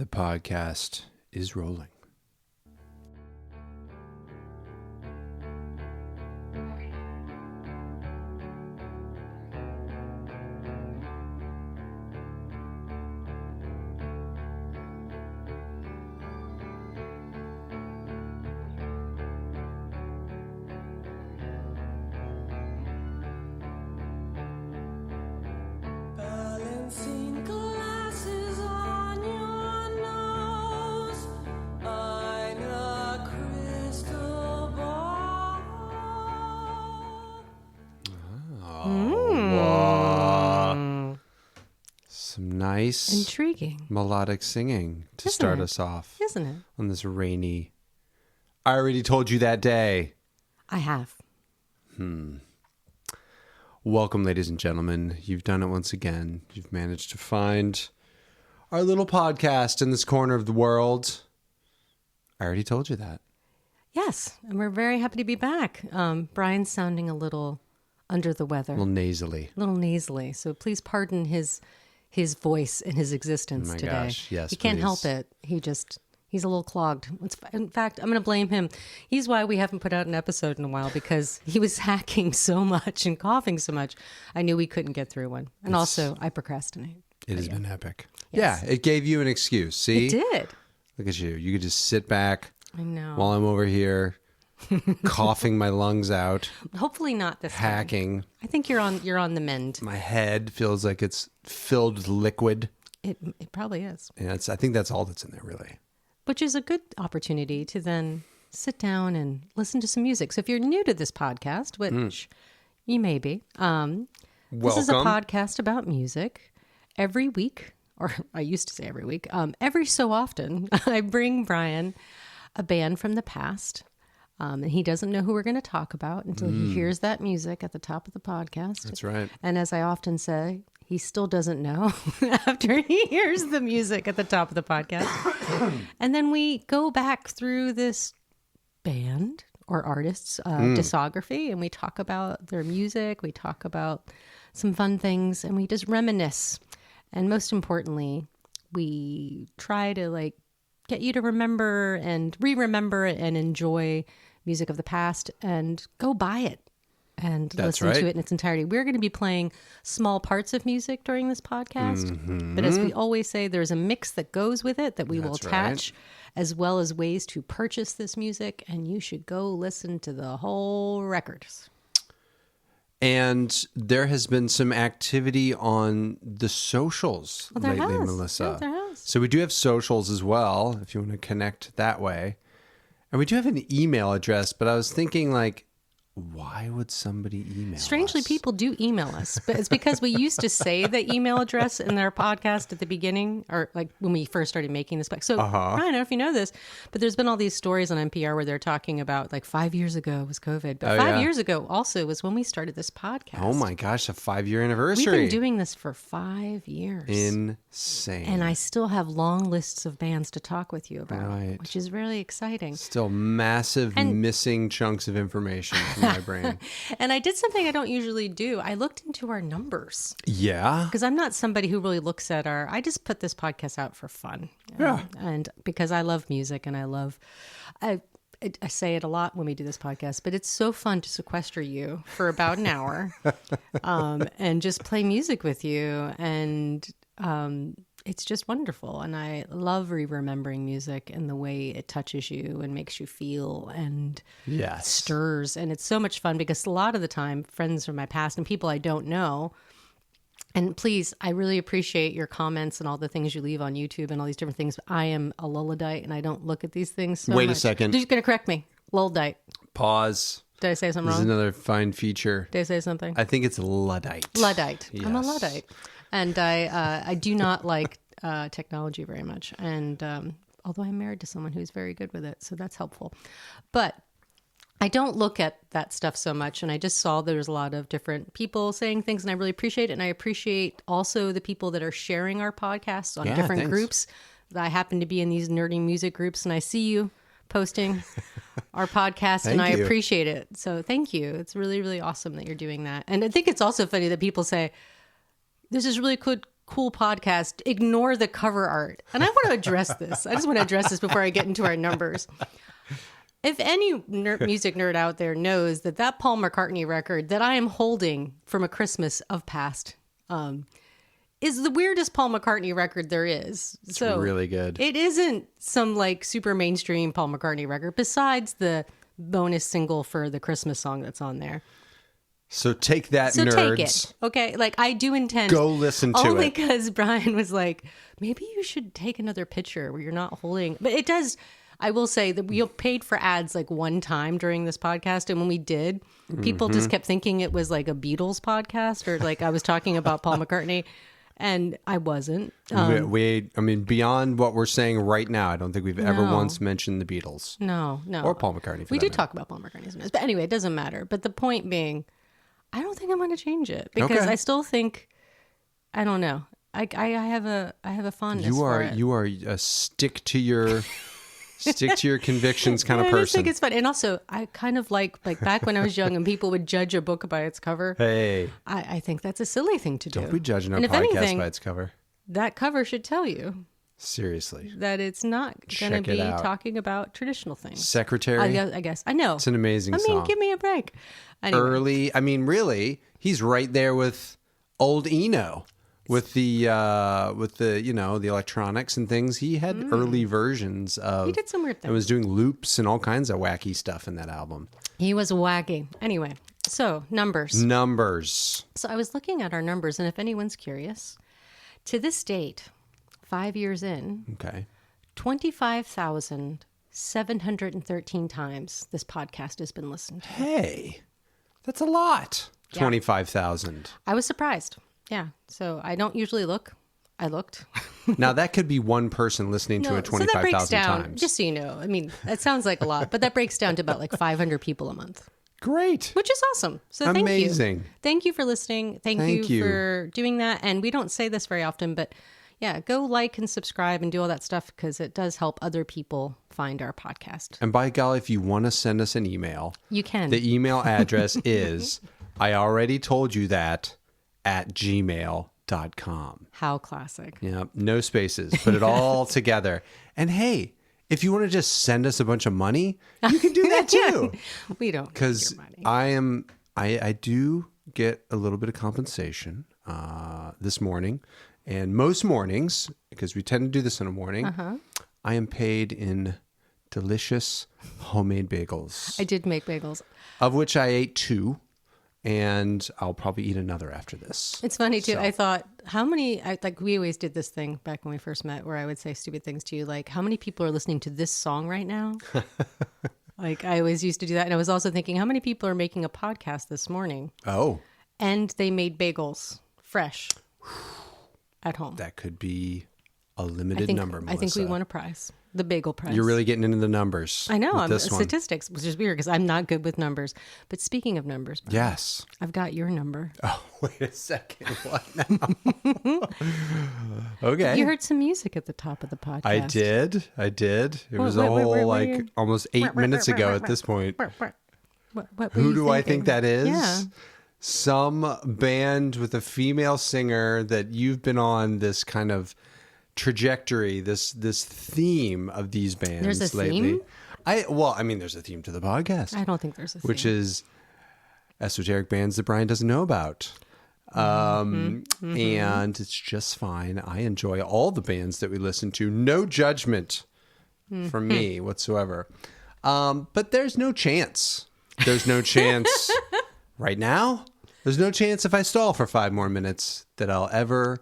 The podcast is rolling. Nice, intriguing, melodic singing to start us off, isn't it? On this rainy. I already told you that day. I have. Welcome, ladies and gentlemen. You've done it once again. You've managed to find our little podcast in this corner of the world. I already told you that. Yes, and we're very happy to be back. Brian's sounding a little under the weather, A little nasally. So please pardon his voice and his existence my today. Gosh, yes, he can't please. help it. He's a little clogged. In fact, I'm going to blame him. He's why we haven't put out an episode in a while, because he was hacking so much and coughing so much. I knew we couldn't get through one. And also, I procrastinate. It has been epic. Yes. Yeah, it gave you an excuse. See? It did. Look at you. You could just sit back I know. while I'm over here coughing my lungs out, Hopefully not this time. hacking. I think you're on the mend. My head feels like it's filled with liquid. It probably is. And I think that's all that's in there, really. Which is a good opportunity to then sit down and listen to some music. So if you're new to this podcast, which you may be, this is a podcast about music. Every week, or I used to say every week, every so often, I bring Brian a band from the past. And he doesn't know who we're going to talk about until he hears that music at the top of the podcast. That's right. And as I often say, he still doesn't know after he hears the music at the top of the podcast. And then we go back through this band or artist's discography, and we talk about their music. We talk about some fun things, and we just reminisce. And most importantly, we try to get you to remember and re-remember and enjoy music of the past and go buy it and listen to it in its entirety. We're going to be playing small parts of music during this podcast, but as we always say, there's a mix that goes with it that we will attach, as well as ways to purchase this music, and you should go listen to the whole record. And there has been some activity on the socials lately, Melissa. Yeah, there has. So we do have socials as well, if you want to connect that way. And we do have an email address, but I was thinking, why would somebody email Strangely, us? people do email us, but it's because we used to say the email address in our podcast at the beginning, or when we first started making this. So, Brian, I don't know if you know this, but there's been all these stories on NPR where they're talking about 5 years ago was COVID, but 5 years ago also was when we started this podcast. Oh my gosh, a 5-year anniversary. We've been doing this for 5 years. Insane. And I still have long lists of bands to talk with you about, Right. which is really exciting. Still massive missing chunks of information from my brain. And I did something I don't usually do. I looked into our numbers. Yeah. Because I'm not somebody who really looks at I just put this podcast out for fun. Yeah. And because I love music and I say it a lot when we do this podcast, but it's so fun to sequester you for about an hour and just play music with you. And it's just wonderful. And I love remembering music and the way it touches you and makes you feel and stirs. And it's so much fun because a lot of the time, friends from my past and people I don't know. And please, I really appreciate your comments and all the things you leave on YouTube and all these different things. I am a Luddite and I don't look at these things so Wait much. a second. You're going to correct me. Luddite. Pause. Did I say something This wrong? is another fine feature. Did I say something? I think it's Luddite. Luddite. Yes. I'm a Luddite. And I do not like technology very much. And although I'm married to someone who's very good with it, so that's helpful. But I don't look at that stuff so much. And I just saw there's a lot of different people saying things, and I really appreciate it. And I appreciate also the people that are sharing our podcasts on different groups. I happen to be in these nerdy music groups, and I see you posting our podcast, and I appreciate it. So thank you. It's really, really awesome that you're doing that. And I think it's also funny that people say, this is really cool cool podcast, ignore the cover art. And I want to address this. I just want to address this before I get into our numbers. If any music nerd out there knows that Paul McCartney record that I am holding from a Christmas of past is the weirdest Paul McCartney record there is. It's really good. It isn't some like super mainstream Paul McCartney record besides the bonus single for the Christmas song that's on there. So take that, So nerds. take it. Okay. Like I do intend. Go listen to only it. because Brian was like, maybe you should take another picture where you're not holding. But it does. I will say that we paid for ads like one time during this podcast. And when we did, people just kept thinking it was like a Beatles podcast or like I was talking about Paul McCartney. And I wasn't. I mean, beyond what we're saying right now, I don't think we've ever once mentioned the Beatles. No. Or Paul McCartney. We did talk about Paul McCartney sometimes. But anyway, it doesn't matter. But the point being, I don't think I'm going to change it because I still think, I don't know. I have a fondness for it. You are a stick to your convictions kind of I person. just think it's fun. And also, I kind of like back when I was young and people would judge a book by its cover. Hey. I think that's a silly thing to do. Don't be judging our And if podcast anything, by its cover. That cover should tell you Seriously. that it's not going to Check it be out. talking about traditional things. Secretary. I guess. I know. It's an amazing song. Give me a break. Anyway. Early. I mean, really, he's right there with old Eno. With the the electronics and things, he had early versions of. He did some weird things. And was doing loops and all kinds of wacky stuff in that album. He was wacky. Anyway, so numbers. So I was looking at our numbers, and if anyone's curious, to this date, 5 years in, Okay. 25,713 times this podcast has been listened to. Hey, that's a lot. Yeah. 25,000. I was surprised. Yeah. So I don't usually look. I looked. Now that could be one person listening to it so that breaks 25,000 down, times. just so you know. I mean, that sounds like a lot, but that breaks down to about like 500 people a month. Great. Which is awesome. So thank you. Amazing. Thank you for listening. Thank you for doing that. And we don't say this very often, but yeah, go like and subscribe and do all that stuff because it does help other people find our podcast. And by golly, if you want to send us an email, You can. the email address is, I already told you that, @gmail.com. How classic. Yeah, no spaces. Put it all together. And hey, if you want to just send us a bunch of money, you can do that too. We don't need Because your money. I do get a little bit of compensation this morning. And most mornings, because we tend to do this in a morning, I am paid in delicious homemade bagels, I did make bagels. of which I ate 2. And I'll probably eat another after this. It's funny too. I thought, how many, we always did this thing back when we first met where I would say stupid things to you, like, how many people are listening to this song right now? Like, I always used to do that. And I was also thinking, how many people are making a podcast this morning? Oh, And they made bagels fresh at home. that could be a limited number, Melissa. I think we won a prize. The bagel prize. You're really getting into the numbers. I know. with I'm this one. statistics, which is weird because I'm not good with numbers. But speaking of numbers, Brian, Yes. I've got your number. Oh, wait a second. What now? Okay. You heard some music at the top of the podcast. I did. It was a wait, whole what are you- almost 8 minutes ago at this point. What were Who you do I thinking? think that is? Yeah. Some band with a female singer that you've been on this kind of trajectory, this theme of these bands There's a lately. theme? There's a theme to the podcast, I don't think there's a theme. which is esoteric bands that Brian doesn't know about. And it's just fine. I enjoy all the bands that we listen to. No judgment from me whatsoever. But there's no chance. There's no chance right now. There's no chance if I stall for 5 more minutes that I'll ever.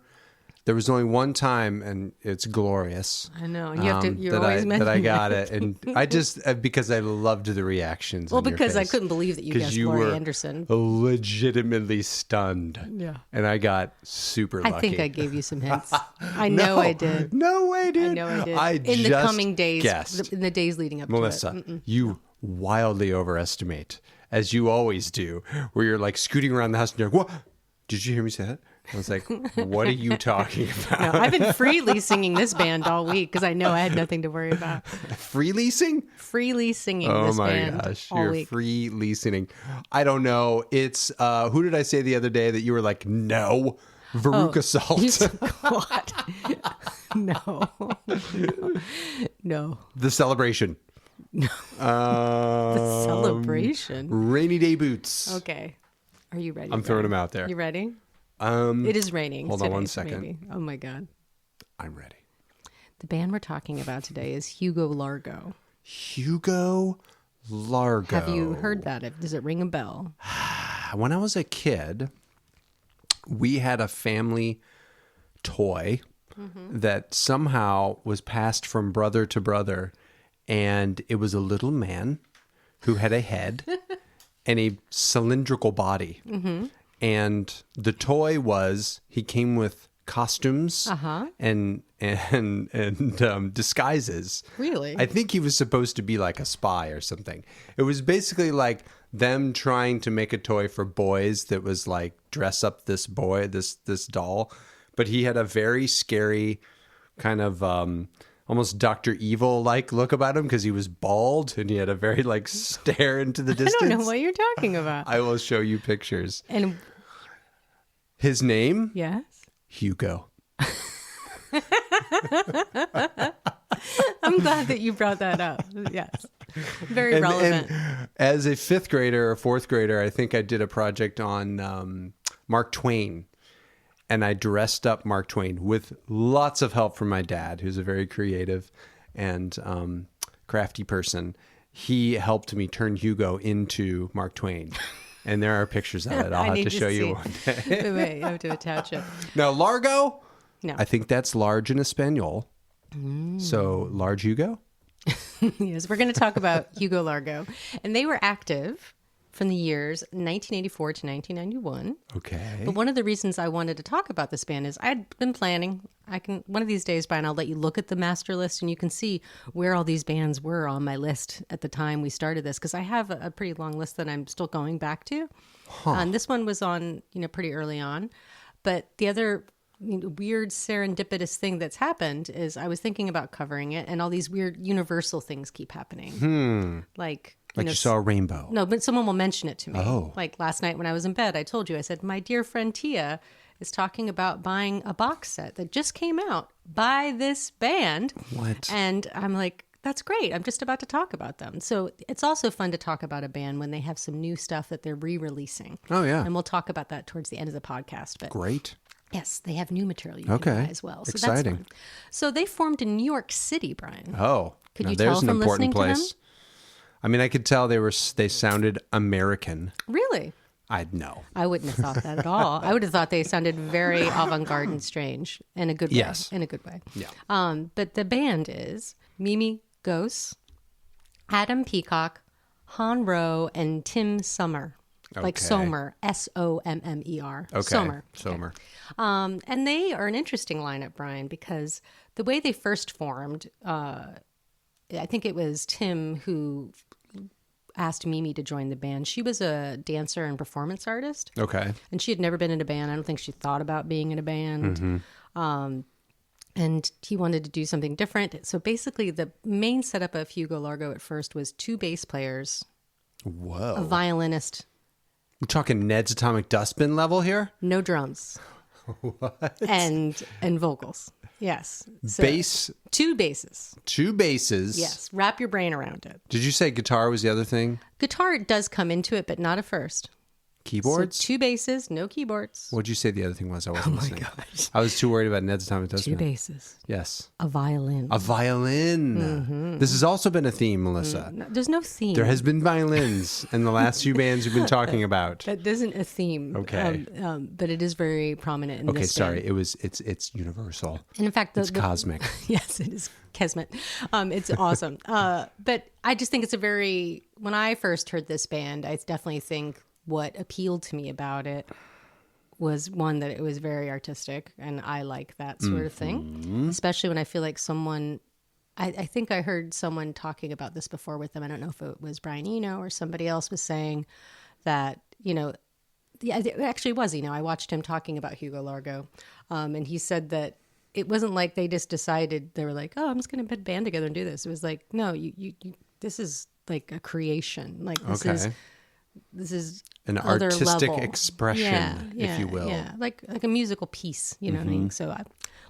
There was only one time, and it's glorious. I know. And you have to. You're that always that I mentioning got that. it, and I just because I loved the reactions. Well, on your because I face. couldn't believe that you 'Cause guessed you Laurie were Anderson. legitimately stunned. Yeah. And I got super lucky. I think I gave you some hints. I know I did. No way, dude. I know I did. I in the just coming days, guessed. in the days leading up Melissa, to it. you wildly overestimate, as you always do, where you're like scooting around the house and you're like, what? Did you hear me say that? I was like, what are you talking about? No, I've been freely singing this band all week because I know I had nothing to worry about. Free leasing? Freely singing Oh this my band gosh, all you're week. free leasing. I don't know. It's who did I say the other day that you were like, no? Veruca Salt. God. No. No. The Celebration. The Celebration. Rainy Day Boots. Okay. Are you ready? I'm throwing them out there. You ready? It is raining. Hold on today, one second. Maybe. Oh my God. I'm ready. The band we're talking about today is Hugo Largo. Hugo Largo. Have you heard that? Does it ring a bell? When I was a kid, we had a family toy that somehow was passed from brother to brother. And it was a little man who had a head and a cylindrical body. And the toy he came with costumes and disguises. Really? I think he was supposed to be like a spy or something. It was basically like them trying to make a toy for boys that was like dress up this boy, this doll. But he had a very scary kind of almost Dr. Evil-like look about him because he was bald and he had a very like stare into the distance. I don't know what you're talking about. I will show you pictures. And his name? yes. Hugo. I'm glad that you brought that up. Yes. Very relevant. And as a fifth grader or fourth grader, I think I did a project on Mark Twain. And I dressed up Mark Twain with lots of help from my dad, who's a very creative and crafty person. He helped me turn Hugo into Mark Twain. And there are pictures of it. I'll have to show you one day. Wait, you have to attach it. Now, Largo? No. I think that's large in Espanol. So, large Hugo? Yes, we're going to talk about Hugo Largo. And they were active from the years 1984 to 1991. Okay. But one of the reasons I wanted to talk about this band is I'd been planning. One of these days, Brian, I'll let you look at the master list and you can see where all these bands were on my list at the time we started this, because I have a pretty long list that I'm still going back to. And this one was on, pretty early on. But the other weird serendipitous thing that's happened is I was thinking about covering it, and all these weird universal things keep happening. Like you saw a rainbow. No, but someone will mention it to me. Oh. Like last night when I was in bed, I told you, I said, my dear friend Tia is talking about buying a box set that just came out by this band. What? And I'm like, that's great. I'm just about to talk about them. So it's also fun to talk about a band when they have some new stuff that they're re-releasing. Oh, yeah. And we'll talk about that towards the end of the podcast. But Great. yes, they have new material you can buy as well. So Exciting. That's fun. So they formed in New York City, Brian. Oh. Could now you there's tell an from important listening to place. I mean, I could tell they sounded American. Really? I'd know. I wouldn't have thought that at all. I would have thought they sounded very avant-garde and strange in a good way. Yes. In a good way. Yeah. But the band is Mimi Gose, Adam Peacock, Han Rowe, and Tim Sommer. Like Okay. Sommer, Sommer. Okay. Sommer. Sommer. And they are an interesting lineup, Brian, because the way they first formed, I think it was Tim who asked Mimi to join the band. She was a dancer and performance artist. Okay. And she had never been in a band. I don't think she thought about being in a band. And he wanted to do something different. So basically, the main setup of Hugo Largo at first was 2 bass players, Whoa. a violinist, We're talking Ned's Atomic Dustbin level here? no drums, and vocals. Yes. So Bass, 2 basses. 2 basses. Yes. Wrap your brain around it. Did you say guitar was the other thing? Guitar does come into it, but not at first. Keyboards? So 2 basses, no keyboards. What'd you say the other thing was? I wasn't listening. gosh. I was too worried about Ned's Atomic 2 Dustbin. basses, Yes. a violin. A violin. This has also been a theme, Melissa. No, there's no theme. There has been violins in the last few bands we've been talking about. That isn't a theme. Okay. But it is very prominent in Okay, this sorry. band. It's universal. And in fact, It's cosmic. Yes, it is Kismet. It's awesome. But I just think it's when I first heard this band, I definitely think what appealed to me about it was one, that it was very artistic, and I like that sort of thing, especially when I feel like someone, I think I heard someone talking about this before with them. I don't know if it was Brian Eno or somebody else was saying that, yeah, it actually was Eno. I watched him talking about Hugo Largo, and he said that it wasn't like they just decided, they were like, oh, I'm just going to put a band together and do this. It was like, no, you this is like a creation. Like this is this is an other artistic level. expression, if you will. Yeah, like a musical piece, you know what I mean? So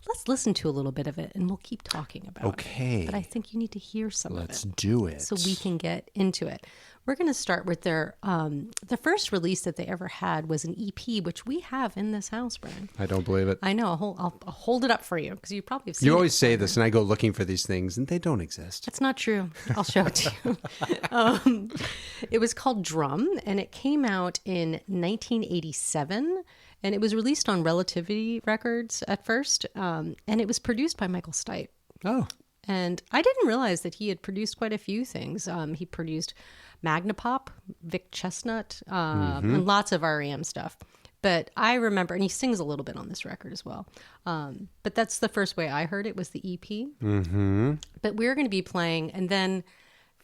let's listen to a little bit of it and we'll keep talking about it. Okay. But I think you need to hear some Let's of it. do it. So we can get into it. We're going to start with their, the first release that they ever had was an EP, which we have in this house, Brian. I don't believe it. I know. I'll hold it up for you because you probably have seen You it. always say this, and I go looking for these things, and they don't exist. That's not true. I'll show it to you. It was called Drum, and it came out in 1987, and it was released on Relativity Records at first, and it was produced by Michael Stipe. Oh. And I didn't realize that he had produced quite a few things. He produced Magnapop, Vic Chestnut, and lots of REM stuff. But I remember, and he sings a little bit on this record as well. But that's the first way I heard it was the EP. Mm-hmm. But we're going to be playing, and then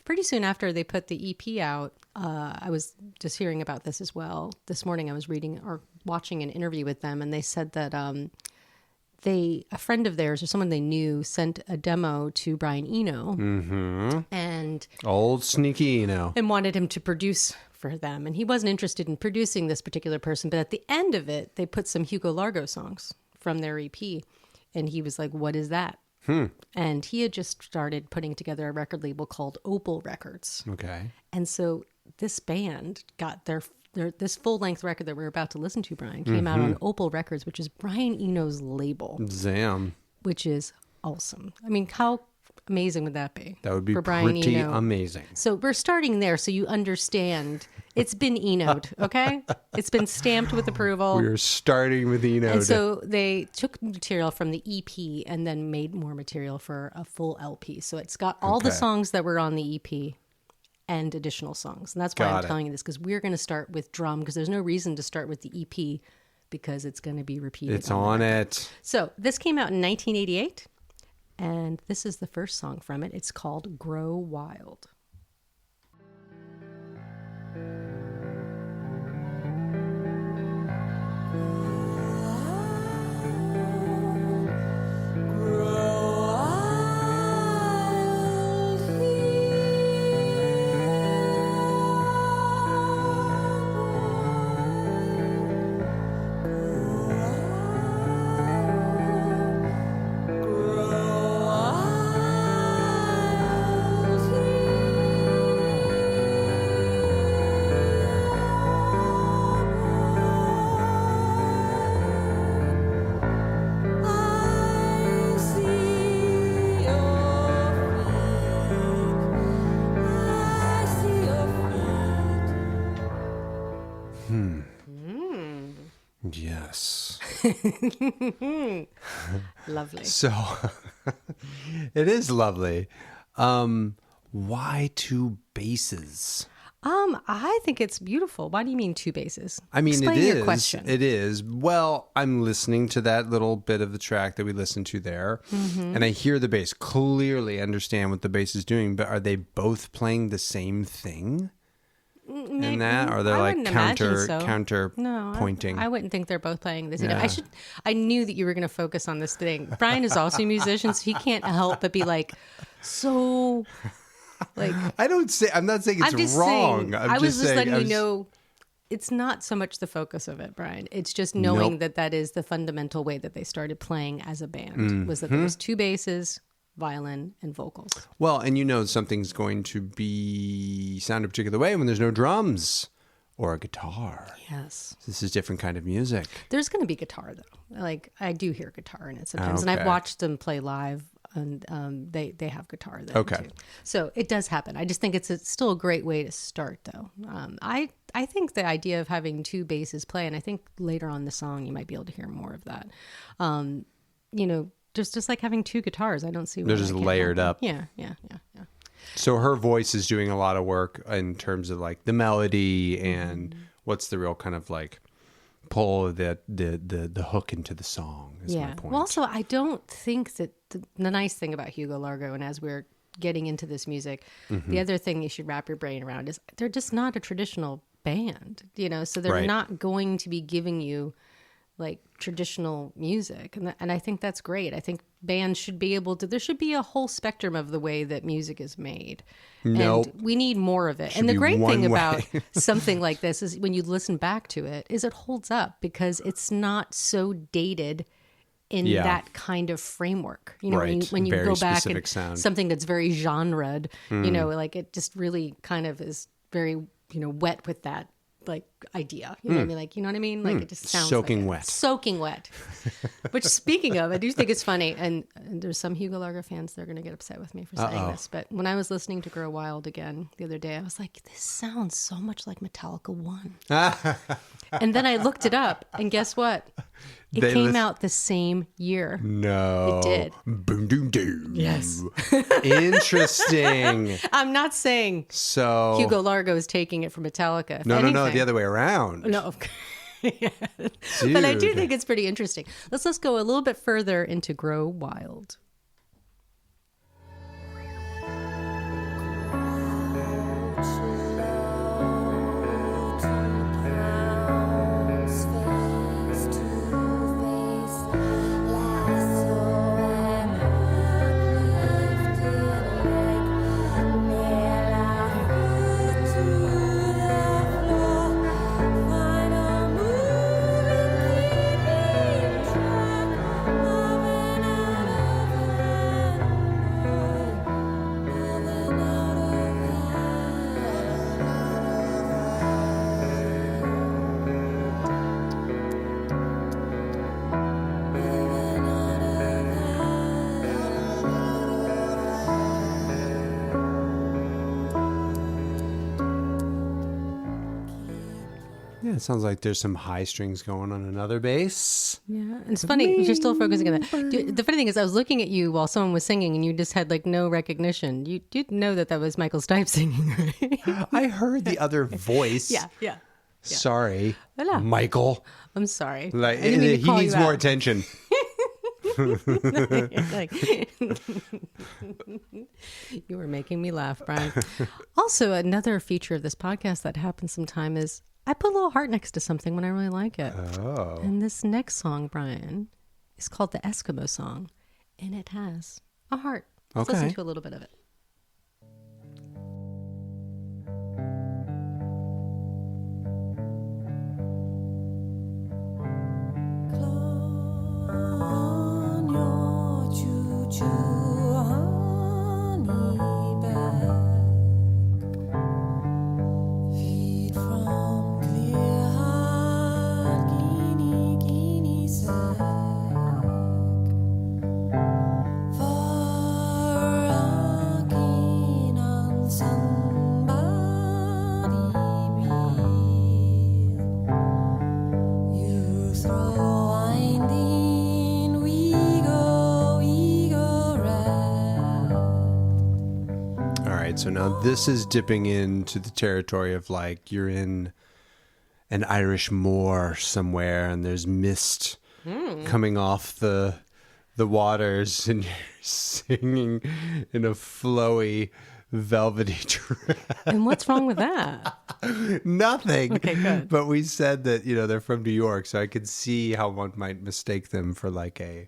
pretty soon after they put the EP out, I was just hearing about this as well. This morning I was reading or watching an interview with them, and they said that a friend of theirs or someone they knew sent a demo to Brian Eno and Old sneaky Eno. and wanted him to produce for them. And he wasn't interested in producing this particular person, but at the end of it, they put some Hugo Largo songs from their EP. And he was like, what is that? And he had just started putting together a record label called Opal Records. Okay. And so this band got this full-length record that we're about to listen to, Brian, came out on Opal Records, which is Brian Eno's label, Zam. which is awesome. I mean, how amazing would that be? That would be for Brian pretty Eno? amazing. So we're starting there so you understand it's been Eno'd, okay? It's been stamped with approval. We're starting with Eno. And so they took material from the EP and then made more material for a full LP. So it's got all the Okay. songs that were on the EP and additional songs. And that's why Got I'm it. telling you this, because we're going to start with Drum, because there's no reason to start with the EP because it's going to be repeated. It's on it. So this came out in 1988, and this is the first song from it. It's called Grow Wild. Yes. Lovely. So it is lovely. Why two basses? I think it's beautiful. Why do you mean two basses? I mean, Explain it is. your question. It is. Well, I'm listening to that little bit of the track that we listened to there, and I hear the bass. Clearly understand what the bass is doing, but are they both playing the same thing in that? Or they're I like wouldn't imagine so. counter No, pointing? I wouldn't think they're both playing this. You know, Yeah. I knew that you were going to focus on this thing. Brian is also a musician, so he can't help but be like, so, like, I'm not saying it's I'm just wrong. saying. I'm I was just saying, letting you know. It's not so much the focus of it, Brian. It's just knowing Nope. that that is the fundamental way that they started playing as a band. Was that there was two basses, violin, and vocals. Well, and you know something's going to be sound a particular way when there's no drums or a guitar. Yes. This is different kind of music. There's going to be guitar though. Like I do hear guitar in it sometimes, and Okay. I've watched them play live, and they have guitar there Okay. too. So it does happen. I just think it's still a great way to start though. I think the idea of having two basses play, and I think later on the song you might be able to hear more of that. You know, just like having two guitars, I don't see why They're just that can't layered happen. up. Yeah. So her voice is doing a lot of work in terms of like the melody and what's the real kind of like pull the hook into the song is my point. Well, also, I don't think that the nice thing about Hugo Largo, and as we're getting into this music, the other thing you should wrap your brain around is they're just not a traditional band, you know, so they're Right. not going to be giving you like traditional music. And I think that's great. I think bands should be able to, there should be a whole spectrum of the way that music is made. Nope. And we need more of it. Should And the be great one thing way. about something like this is when you listen back to it, is it holds up because it's not so dated in that kind of framework. You know, Right. when you Very go back specific and sound. something that's very genred, you know, like it just really kind of is very, you know, wet with that like idea. You know what I mean? Like, you know what I mean? Like it just sounds Soaking like wet. Soaking wet. Which speaking of, I do think it's funny. And there's some Hugo Largo fans that are going to get upset with me for saying this. But when I was listening to Grow Wild again the other day, I was like, this sounds so much like Metallica 1. And then I looked it up and guess what? It came out the same year. No. It did. Boom, doom, doom. Yes. Interesting. I'm not saying So. Hugo Largo is taking it from Metallica. If No, anything. the other way around. No. Yeah. But I do Dude. think it's pretty interesting. Let's go a little bit further into Grow Wild. Yeah, it sounds like there's some high strings going on another bass. Yeah, and it's funny. You're still focusing on that. The funny thing is, I was looking at you while someone was singing, and you just had like no recognition. You didn't know that was Michael Stipe singing, right? I heard the other voice. Yeah. Sorry, Voilà. Michael. I'm sorry. Like I didn't mean to he call needs you more out. attention. Like, you were making me laugh, Brian. Also, another feature of this podcast that happens sometime is I put a little heart next to something when I really like it. Oh. And this next song, Brian, is called the Eskimo song, and it has a heart. Let's listen Okay. to a little bit of it. On your choo-choo honey bag, feed from clear heart Guinea sack, for rocking on somebody breathe. You throw winding, we go round. All right, so now this is dipping into the territory of like you're in an Irish moor somewhere and there's mist coming off the waters and you're singing in a flowy velvety dress. And what's wrong with that? Nothing. Okay, good. But we said that, they're from New York, so I could see how one might mistake them for like a,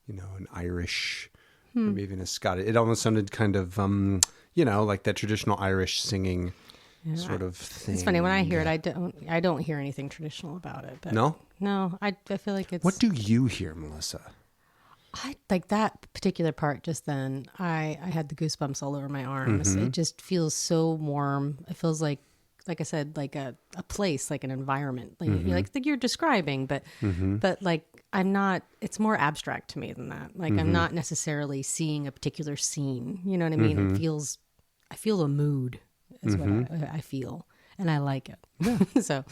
an Irish, maybe even a Scottish. It almost sounded kind of, like that traditional Irish singing sort of thing. It's funny when I hear it. I don't hear anything traditional about it. But No? no. I feel like it's What do you hear, Melissa? I like that particular part just then. I had the goosebumps all over my arms. It just feels so warm. It feels like I said, like a place, like an environment, like you're describing, but like I'm not. It's more abstract to me than that. Like I'm not necessarily seeing a particular scene. You know what I mean? It feels. I feel a mood. Is what I feel, and I like it. So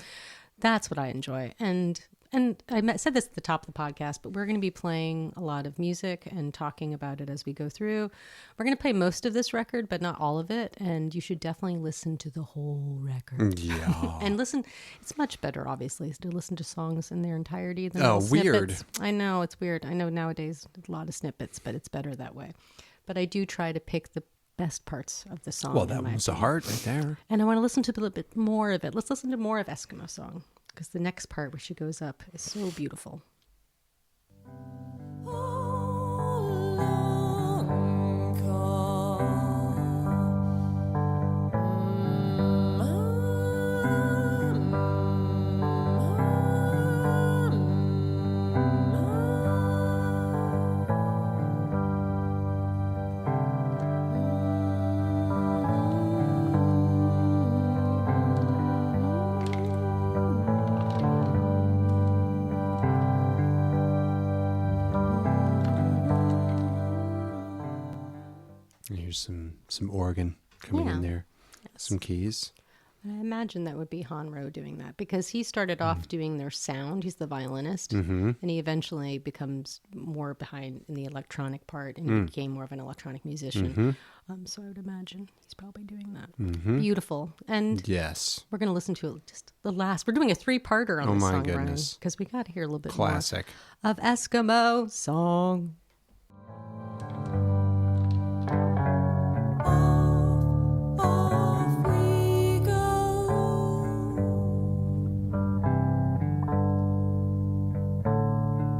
that's what I enjoy. And I said this at the top of the podcast, but we're going to be playing a lot of music and talking about it as we go through. We're going to play most of this record, but not all of it. And you should definitely listen to the whole record. Yeah. And listen, it's much better, obviously, to listen to songs in their entirety than Oh, little weird. snippets. I know, it's weird. I know nowadays a lot of snippets, but it's better that way. But I do try to pick the best parts of the song. Well, in that my was a opinion. heart right there. And I want to listen to a little bit more of it. Let's listen to more of Eskimo Song. because the next part where she goes up is so beautiful. And here's some organ coming in Yeah. there. Some keys. I imagine that would be Hanro doing that because he started off doing their sound. He's the violinist, and he eventually becomes more behind in the electronic part and he became more of an electronic musician. So I would imagine he's probably doing that. Beautiful. And Yes. we're going to listen to just the last. We're doing a 3-parter on Oh this my song, goodness. because we got to hear a little bit Classic. more of Eskimo Song. Off we go.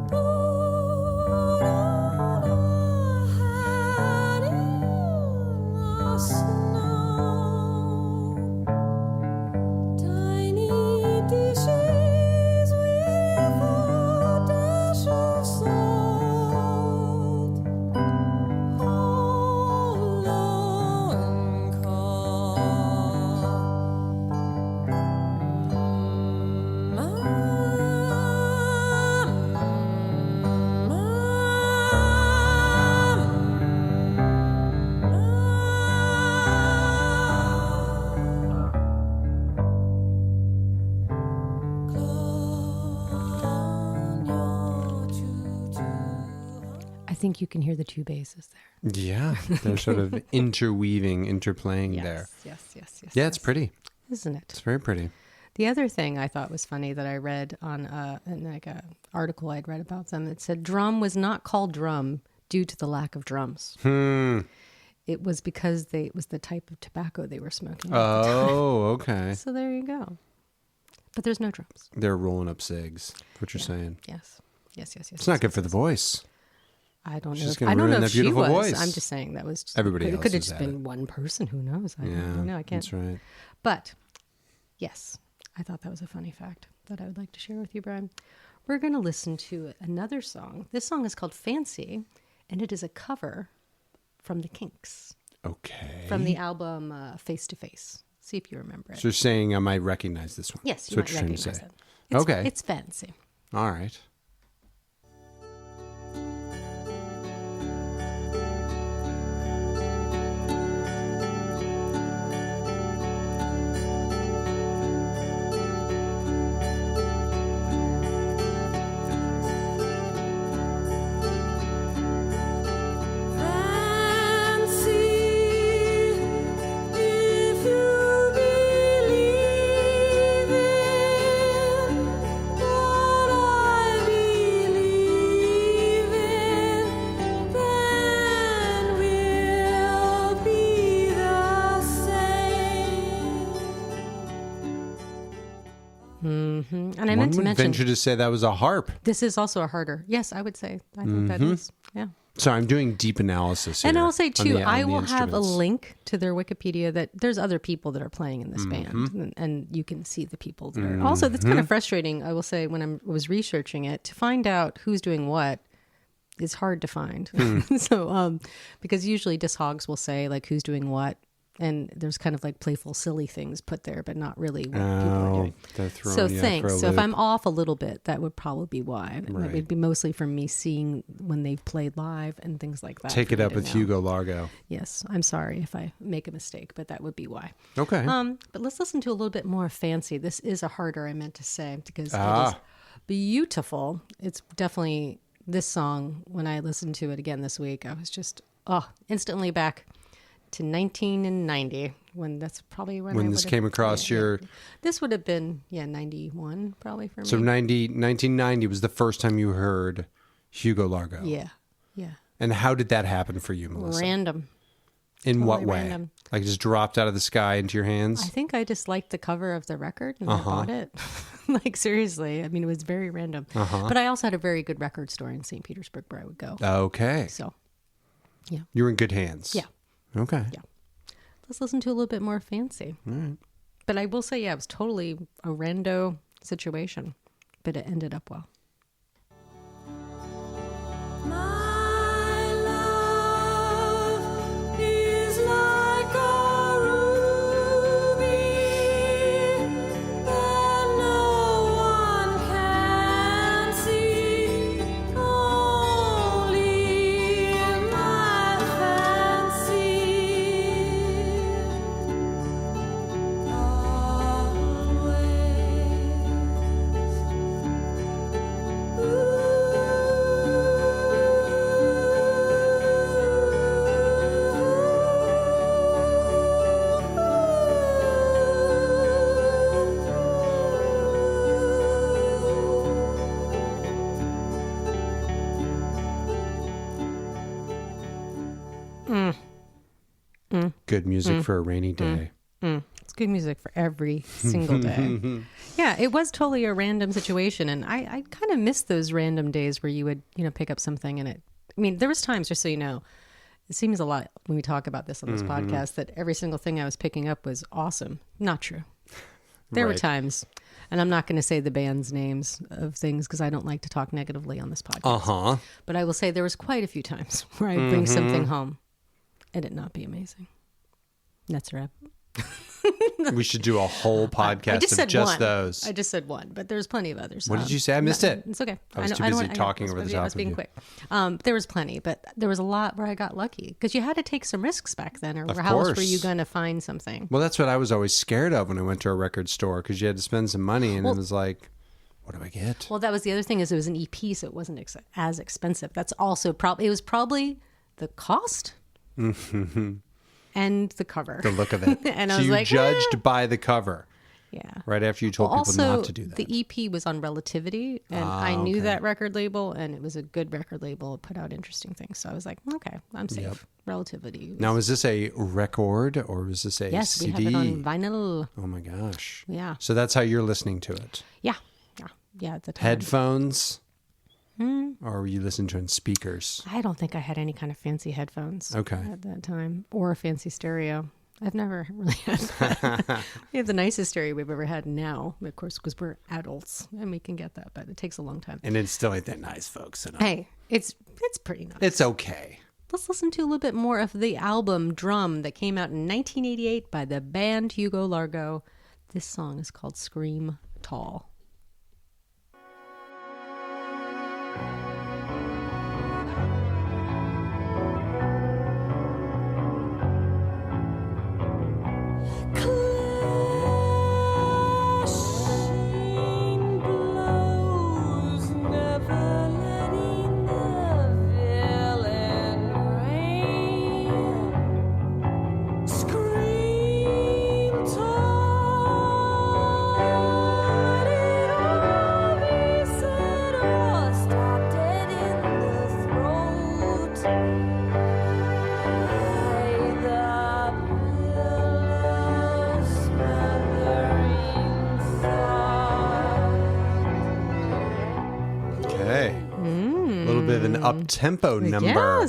Put on a hat in the snow. Tiny dishes with a dash of salt. Hold on, I think you can hear the two basses there. Yeah. They're sort of interweaving, interplaying there. Yes. Yeah, it's pretty. Isn't it? It's very pretty. The other thing I thought was funny that I read on an article I'd read about them, it said drum was not called drum due to the lack of drums. It was because it was the type of tobacco they were smoking. Oh, okay. So there you go. But there's no drums. They're rolling up cigs. What you're saying. Yes. It's not good for the voice. I don't She's know. just gonna I don't ruin know that if she beautiful was. voice. I'm just saying that was Everybody It else could have is just at been one person. Who knows? I Yeah, don't know. I can't. that's right. But yes, I thought that was a funny fact that I would like to share with you, Brian. We're going to listen to another song. This song is called Fancy, and it is a cover from the Kinks Okay. from the album Face to Face. See if you remember it. So you're saying I might recognize this one. Yes, That's you what might you're trying to recognize say. it. It's, Okay. It's fancy. All right. Fancy, if you believe in what I believe in, then we'll be the same. And I One meant to would mention venture to say that was a harp. this is also a harder. Yes, I would say. I think that is. Yeah. So I'm doing deep analysis here. And I'll say on too, the- I on the will have a instruments. link to their Wikipedia that there's other people that are playing in this Mm-hmm. band, and you can see the people there. Also, that's kind of frustrating. I will say when I was researching it to find out who's doing what is hard to find. Hmm. So, because usually Discogs will say like who's doing what, and there's kind of like playful, silly things put there, but not really what people are doing. They're throwing So you thanks. for a So if loop. I'm off a little bit, that would probably be why. It Right. would be mostly from me seeing when they've played live and things like that. Take for it me up to with know. Hugo Largo. Yes, I'm sorry if I make a mistake, but that would be why. Okay. But let's listen to a little bit more Fancy. This is a harder, I meant to say, because it is Ah. beautiful. It's definitely this song. When I listened to it again this week, I was just instantly back to 1990 when that's probably when When I this would've- came across your... This would have been 91 probably for me. So 1990 was the first time you heard Hugo Largo. yeah. And how did that happen for you, Melissa? Random. In what Totally way? random. Like it just dropped out of the sky into your hands? I think I just liked the cover of the record and I bought it. Like, seriously. I mean, it was very random. But I also had a very good record store in St. Petersburg where I would go. Okay. So, You're in good hands. yeah. Okay. Yeah. Let's listen to a little bit more fancy. All right. But I will say, it was totally a rando situation, but it ended up well. My love is like a ruby that no one can see, only in my fancy. Good music for a rainy day. It's good music for every single day. Yeah, it was totally a random situation. And I kind of miss those random days where you would, pick up something and there was times, just so you know, it seems a lot when we talk about this on this podcast, that every single thing I was picking up was awesome. Not true. There were Right. times, and I'm not going to say the band's names of things because I don't like to talk negatively on this podcast. But I will say there was quite a few times where I'd bring something home and it not be amazing. That's a wrap. We should do a whole podcast of just one. those. I just said one, but there's plenty of others. What did you say? I missed it. It's okay. I was too busy talking over the top I was of being you. quick. There was plenty, but there was a lot where I got lucky because you had to take some risks back then. Or Of how else were course. you going to find something? Well, that's what I was always scared of when I went to a record store because you had to spend some money and it was like, what do I get? Well, that was the other thing is it was an EP, so it wasn't as expensive. That's also probably, it was probably the cost and the cover. The look of it. And I so was you like, judged by the cover yeah. right after you told people Also, not to do that. the EP was on Relativity, and I knew that record label, and it was a good record label. It put out interesting things, so I was like, okay, I'm safe. Yep. Relativity. Was, Now, is this a record or is this a yes, CD? we have it on vinyl. Oh my gosh. Yeah, So that's how you're listening to it. yeah. At the time, Headphones? Or were you listening to it in speakers? I don't think I had any kind of fancy headphones. Okay. At that time, or a fancy stereo. I've never really had that. We have the nicest stereo we've ever had now, of course, because we're adults and we can get that, but it takes a long time. And it's still ain't that nice, folks. You know? Hey, it's pretty nice. It's okay. Let's listen to a little bit more of the album Drum that came out in 1988 by the band Hugo Largo. This song is called Scream Tall. Clashing blows, never letting the villain reign. Scream tall, let it all be said or stop dead in the throat. The billows smothering thought. Okay. A little bit of an up-tempo number.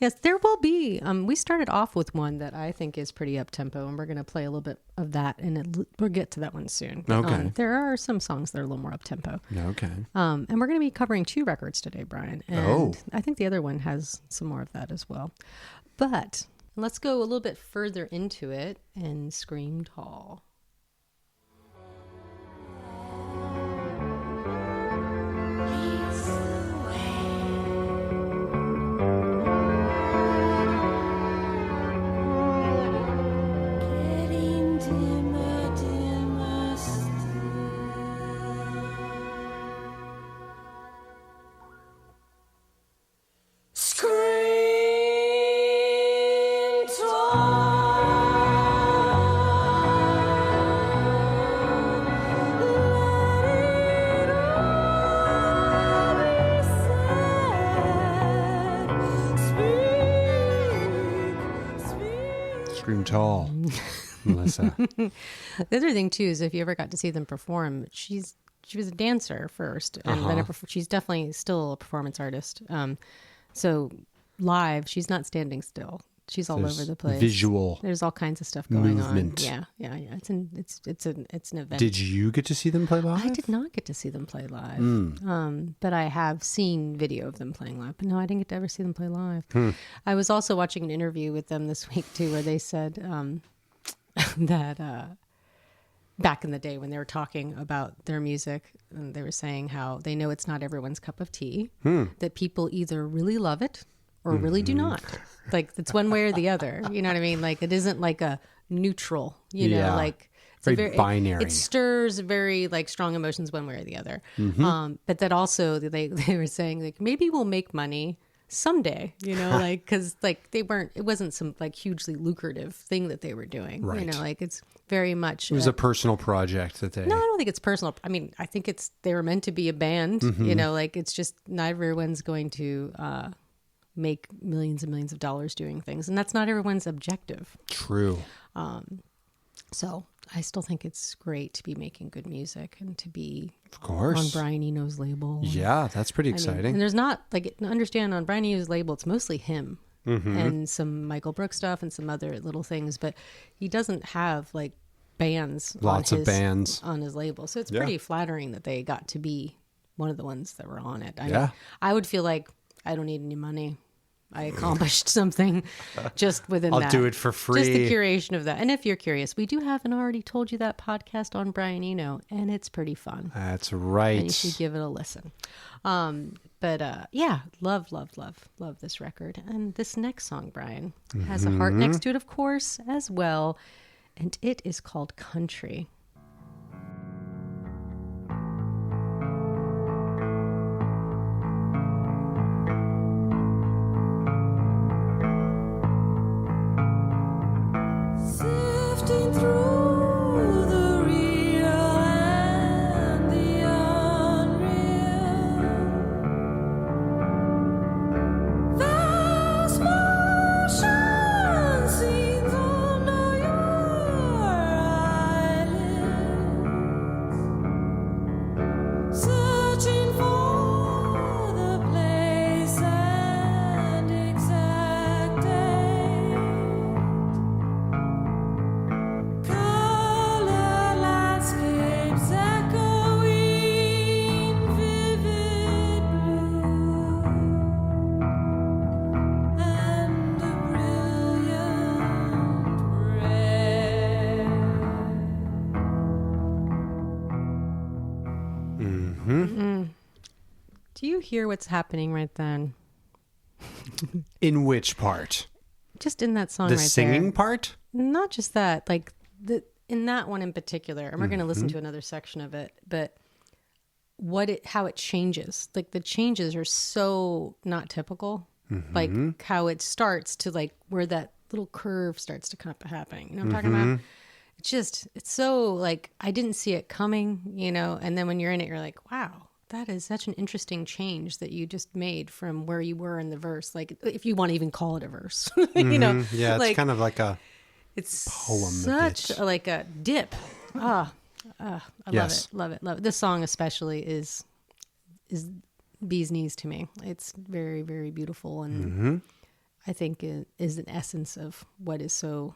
Yes, there will be. We started off with one that I think is pretty up-tempo, and we're going to play a little bit of that, and we'll get to that one soon. But, Okay. there are some songs that are a little more up-tempo. Okay. And we're going to be covering 2 records today, Brian. And Oh. I think the other one has some more of that as well. But let's go a little bit further into it and Scream Tall. Getting dimmer, dimmer still. Scream tall. scream tall, Melissa. The other thing too is if you ever got to see them perform, she was a dancer first, and then she's definitely still a performance artist. So live, she's not standing still. She's all over the place. Visual. There's all kinds of stuff going movement. on. Yeah. It's an event. Did you get to see them play live? I did not get to see them play live, but I have seen video of them playing live. But no, I didn't get to ever see them play live. I was also watching an interview with them this week too, where they said that back in the day when they were talking about their music, and they were saying how they know it's not everyone's cup of tea, that people either really love it or really do not. Like it's one way or the other. You know what I mean? Like it isn't like a neutral, you know, like it's very binary. It stirs very like strong emotions one way or the other. But that also they were saying like maybe we'll make money someday, you know, like because like it wasn't some like hugely lucrative thing that they were doing. Right. You know, like it's very much. It was a personal project that they. No, I don't think it's personal. I mean, I think they were meant to be a band. You know, like it's just not everyone's going to make millions and millions of dollars doing things, and that's not everyone's objective. True. So I still think it's great to be making good music and to be, of course, on Brian Eno's label. Yeah, that's pretty exciting. And there's not like understand on Brian Eno's label, it's mostly him and some Michael Brooks stuff and some other little things, but he doesn't have like bands, lots of bands on his label. So it's pretty flattering that they got to be one of the ones that were on it. I Yeah. mean, I would feel like I don't need any money. I accomplished something just within that. I'll do it for free. Just the curation of that. And if you're curious, we do have an Already Told You That podcast on Brian Eno, and it's pretty fun. That's right. And you should give it a listen. But yeah, love this record. And this next song, Brian, has a heart next to it, of course, as well. And it is called Country. Sifting through the real and the unreal, vast motion scenes under your eyelids, searching for the place and exact date. Color landscapes echoing vivid blue, and a brilliant red. Do you hear what's happening right then? In which part? Just in that song The right singing there. part? Not just that, like in that one in particular, and we're going to listen to another section of it, but how it changes. Like the changes are so not typical. Like how it starts to like where that little curve starts to come happening. You know what I'm talking about? It's so like I didn't see it coming, you know, and then when you're in it, you're like, wow, that is such an interesting change that you just made from where you were in the verse. Like if you want to even call it a verse, you know, Yeah, it's like, kind of like a it's poem a such bit. like a dip. I Yes. love it. This song especially is bee's knees to me. It's very, very beautiful, and I think it is an essence of what is so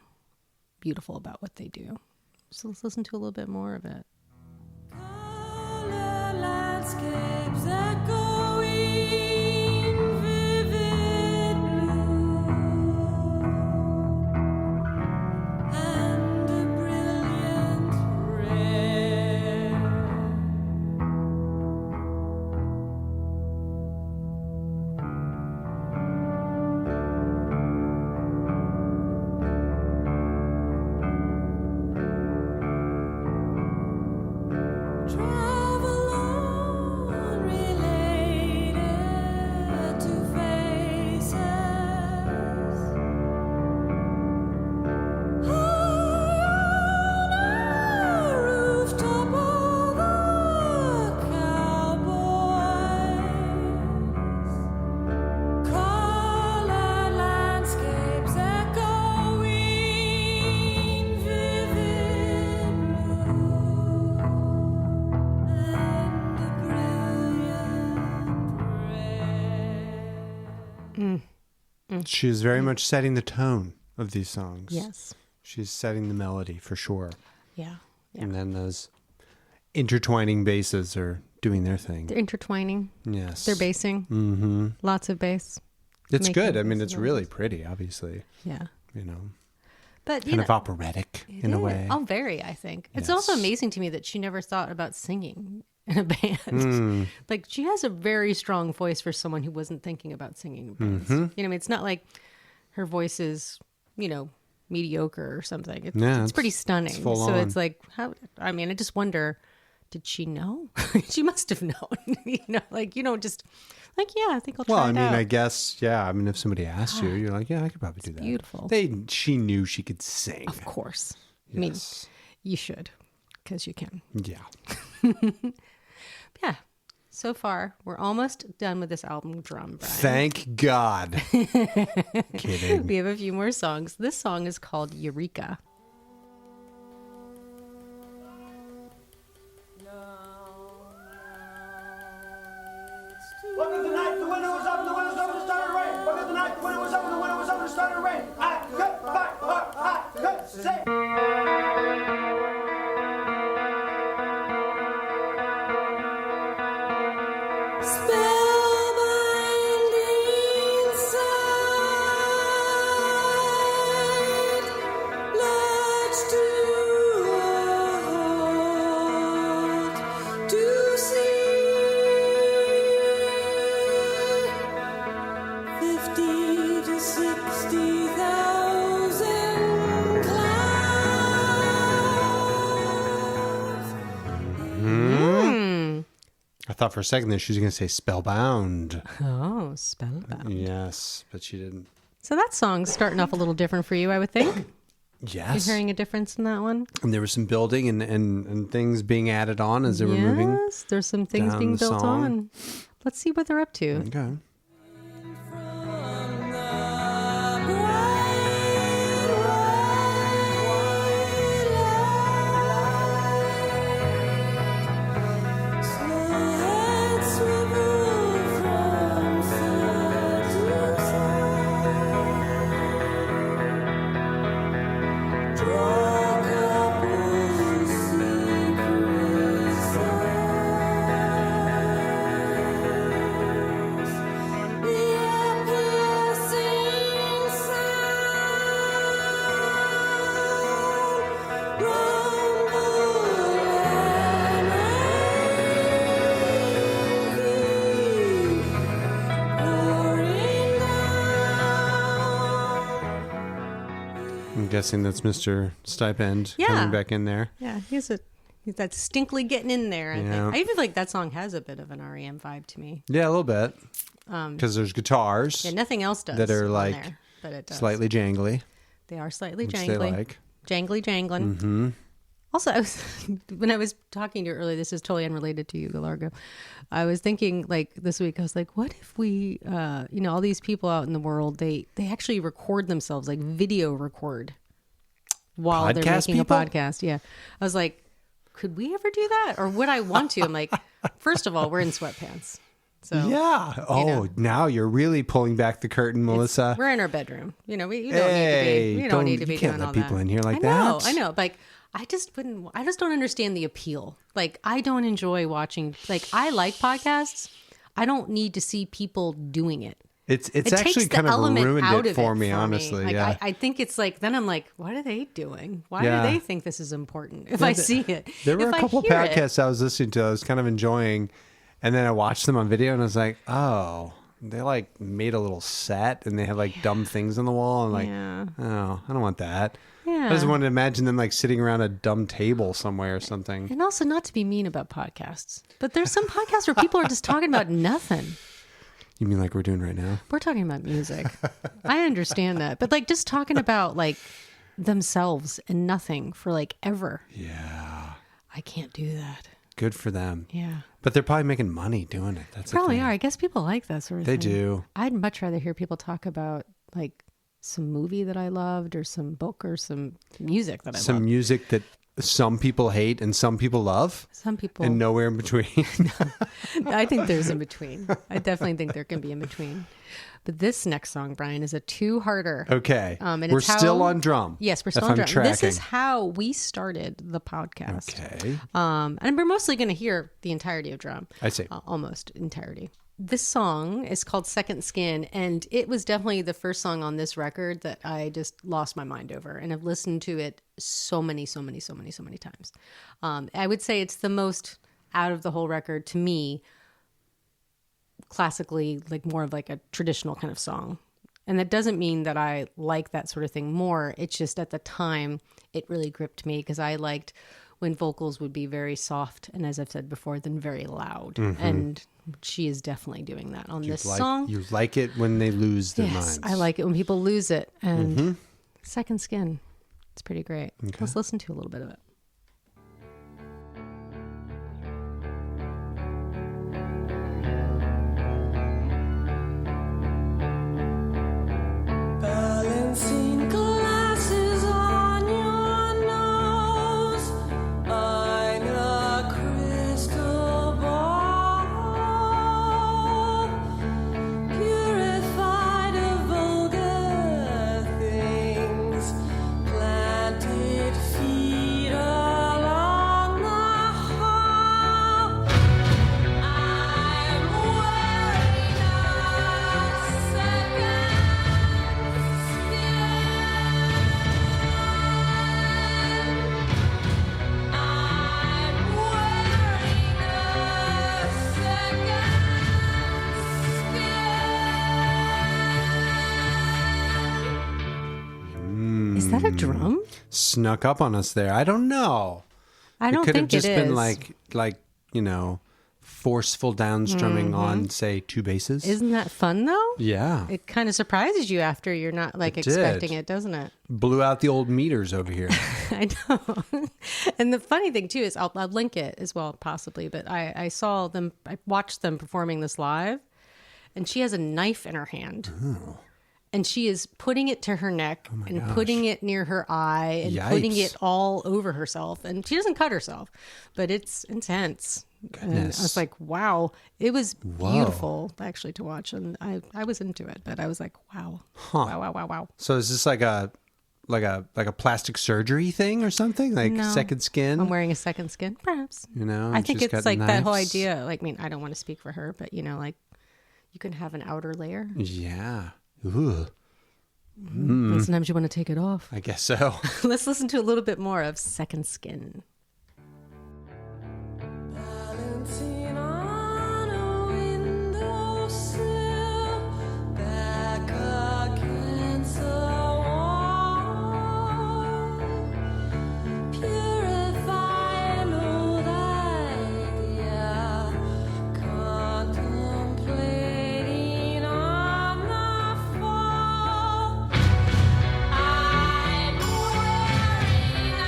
beautiful about what they do. So let's listen to a little bit more of it. Color landscapes echoing vivid blue, and a brilliant red. Travel on, relay She's very much setting the tone of these songs. Yes. She's setting the melody for sure. Yeah. And then those intertwining basses are doing their thing. They're intertwining. Yes. They're basing. Mm-hmm. Lots of bass. It's making good. I mean, bass it's really pretty, obviously. Yeah. You know, But, kind of operatic in a way. Oh, very, I think. It's Yes. also amazing to me that she never thought about singing in a band. Like, she has a very strong voice for someone who wasn't thinking about singing in bands. You know, I mean, it's not like her voice is, mediocre or something. It's pretty stunning. full So on. it's like, I just wonder, did she know? She must have known. Like, you don't just, like, yeah, I think I'll try Well, I it mean, out. I guess, yeah. I mean, if somebody asked you, you're like, yeah, I could probably do that. beautiful. She knew she could sing. Of course. Yes. I mean, you should, because you can. Yeah. Yeah. So far, we're almost done with this album, Drum, Brian. Thank God. Kidding. We have a few more songs. This song is called Eureka. Look at the night, the window was open, the window was open, it started to rain. Look at the night, the window was open, the window was open, it started to rain. I could say. Spellbinding sight, latched to a heart to see 50 to 60,000 clouds. I thought for a second that she was going to say spellbound. Oh, Spellbound. Yes, but she didn't. So that song's starting off a little different for you, I would think. Yes. You're hearing a difference in that one? And there was some building and things being added on as they were moving. Yes, there's some things down being the built song. on. Let's see what they're up to. Okay. I'm guessing that's Mr. Stipend Yeah. coming back in there. Yeah, he's that distinctly getting in there. I Yeah. think. I even feel like that song has a bit of an REM vibe to me. Yeah, a little bit. Because there's guitars Yeah, nothing else does that are on like there, but it does. slightly jangly, They are slightly which jangly. they like. Jangly jangling. Mm-hmm. Also, when I was talking to you earlier, this is totally unrelated to Hugo Largo. I was thinking, like, this week, I was like, what if we, all these people out in the world, they actually record themselves, like video record while they're Podcast making people? a podcast. Yeah. I was like, could we ever do that? Or would I want to? I'm like, first of all, we're in sweatpants. So Yeah. Oh, now you're really pulling back the curtain, Melissa. we're in our bedroom. We don't Hey, need to be. We don't need to you be can't doing let all people that. in here like I that. know. Like, I just don't understand the appeal. Like, I don't enjoy watching. Like, I like podcasts. I don't need to see people doing it. It's It actually takes the kind of element ruined out it of for it me, for honestly. Like, Yeah. I think it's like, then I'm like, what are they doing? Why Yeah. do they think this is important? If I see it, There were if a I couple hear it- podcasts I was listening to I was kind of enjoying, and then I watched them on video and I was like, oh, they like made a little set and they had like dumb things on the wall and like, Yeah. oh, I don't want that. Yeah. I just wanted to imagine them like sitting around a dumb table somewhere or something. And also, not to be mean about podcasts, but there's some podcasts where people are just talking about nothing. You mean like we're doing right now? We're talking about music. I understand that. But like just talking about like themselves and nothing for like ever. Yeah. I can't do that. Good for them. Yeah. But they're probably making money doing it. That's the Probably thing. are. I guess people like that sort of They thing. do. I'd much rather hear people talk about like some movie that I loved or some book or some music that I Some loved. music that some people hate and some people love, Some people. and nowhere in between. I think there's in between. I definitely think there can be in between. But this next song, Brian, is a two-harder. Okay. And We're it's how- still on drum. Yes, we're still if on I'm drum. This is tracking. how we started the podcast. Okay. And we're mostly going to hear the entirety of drum. I see. Almost entirety. This song is called Second Skin, and it was definitely the first song on this record that I just lost my mind over, and I've listened to it so many times. I would say it's the most out of the whole record to me, classically, like more of like a traditional kind of song. And that doesn't mean that I like that sort of thing more. It's just at the time, it really gripped me because I liked when vocals would be very soft and, as I've said before, then very loud. And she is definitely doing that on this song. You like it when they lose their Yes, minds. I like it when people lose it. And Second Skin, it's pretty great. Let's listen to a little bit of it. Balancing glasses on your nose, I'm a crystal ball, purified of vulgar things, planted feet along the hall. I'm wearing a second Is that a drum? Snuck up on us there. I don't know. I don't it could have think just it been is. like forceful downstrumming on, say, two basses. Isn't that fun though? Yeah. It kind of surprises you after you're not like It expecting did. it, doesn't it? Blew out the old meters over here. I know. And the funny thing too is I'll link it as well, possibly, but I saw them, I watched them performing this live, and she has a knife in her hand. And she is putting it to her neck and putting it near her eye and putting Yikes. it all over herself. And she doesn't cut herself, but it's intense. And I was like, wow, it was beautiful actually to watch. And I was into it, but I was like, wow, wow. So is this like a plastic surgery thing or something? Like No. second skin? I'm wearing a second skin, perhaps. You know, I and think she's it's got like that whole knives. idea. Like, I mean, I don't want to speak for her, but like you can have an outer layer. Yeah. Ooh, And sometimes you want to take it off. I guess so. Let's listen to a little bit more of Second Skin. Balancing on a windowsill, back against the wall, purify an old idea, contemplating on the fall. I'm wearing a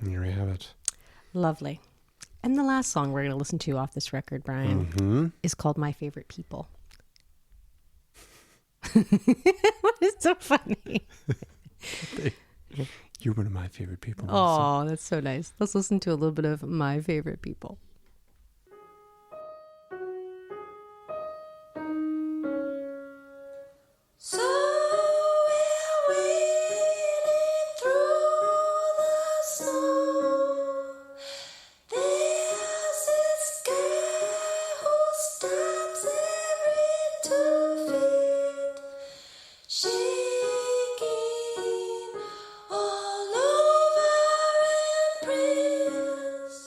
Here we have it. Lovely. And the last song we're going to listen to off this record, Brian, is called My Favorite People. What is so funny? You're one of my favorite people. Oh, that's so nice. Let's listen to a little bit of My Favorite People. So we're wading through the snow. There's this guy who stops every 2 feet, shaking all over and prays.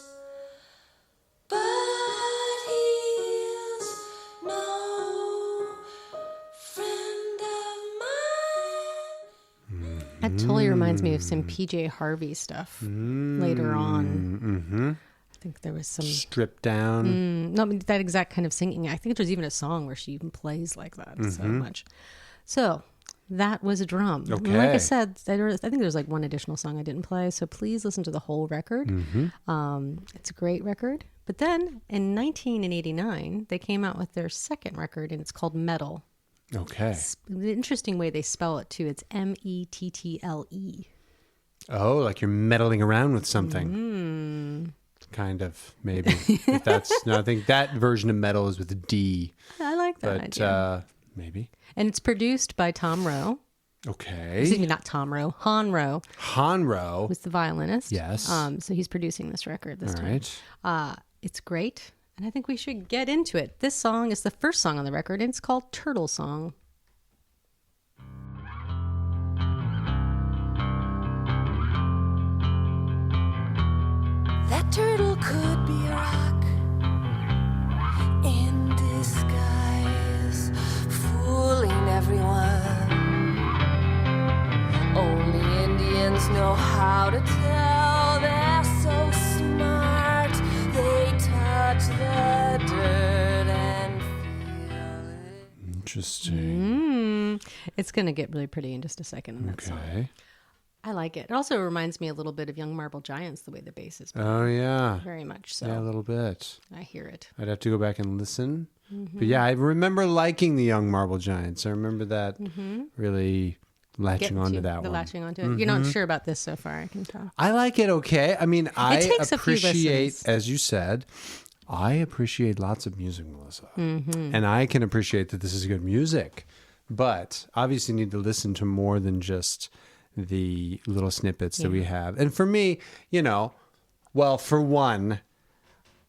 That totally reminds me of some PJ Harvey stuff later on. Mm-hmm. I think there was some Stripped down. not that exact kind of singing. I think there's even a song where she even plays like that so much. So that was a drum. And like I Okay. said, I think there's like one additional song I didn't play. So please listen to the whole record. It's a great record. But then in 1989, they came out with their second record, and it's called Metal. Okay. The interesting way they spell it too, it's Mettle. Oh, like you're meddling around with something. Kind of, maybe. If that's no, I think that version of metal is with a D. I like that But idea. maybe. And it's produced by Tom Rowe. Excuse Okay. me, not Tom Rowe. Han Rowe Hanro. was the violinist. Yes. So he's producing this record this All time. right. It's great, and I think we should get into it. This song is the first song on the record, and it's called Turtle Song. That turtle could be a rock in disguise, fooling everyone. Only Indians know how to tell. They're so smart. They touch the dirt and feel it. Interesting. It's going to get really pretty in just a second in that song. Okay. I like it. It also reminds me a little bit of Young Marble Giants, the way the bass is played. Oh, yeah. Very much so. Yeah, a little bit. I hear it. I'd have to go back and listen. But yeah, I remember liking the Young Marble Giants. I remember that really latching onto that the one. latching onto it. You're not sure about this so far, I can tell. I like it okay. I mean, I takes a few appreciate, listens. as you said, I appreciate lots of music, Melissa. And I can appreciate that this is good music. But obviously, you need to listen to more than just the little snippets that we have. And for me, well, for one,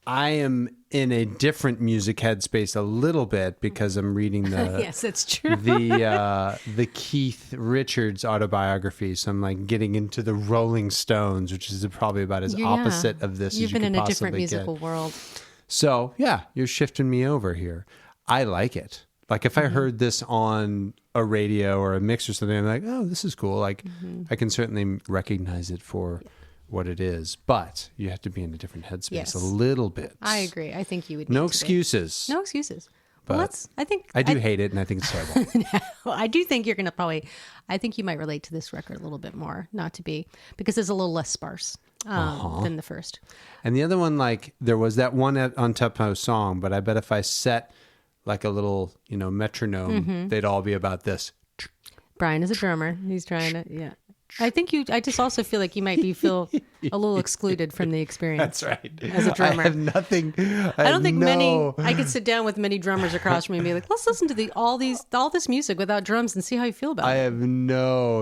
I am in a different music headspace a little bit because I'm reading the Yes, it's true. the Keith Richards autobiography. So I'm like getting into the Rolling Stones, which is probably about as Yeah. opposite of this You've as you been could in a possibly different musical get. world. So yeah, you're shifting me over here. I like it. Like if I heard this on a radio or a mix or something, I'm like, oh, this is cool. Like I can certainly recognize it for what it is, but you have to be in a different headspace Yes. a little bit. I agree. I think you would. No need to be. excuses. No excuses. Well, But I I do hate it, and I think it's terrible. I do think you're going to probably, I think you might relate to this record a little bit more, not to be, because it's a little less sparse than the first. And the other one, like there was that one on Tempo song, but I bet if I set like a little, metronome, they'd all be about this. Brian is a drummer. He's trying to, yeah. I just also feel like you might feel a little excluded from the experience. That's right. As a drummer. I have nothing. I don't think I could sit down with many drummers across from me and be like, let's listen to all this music without drums and see how you feel about I it. have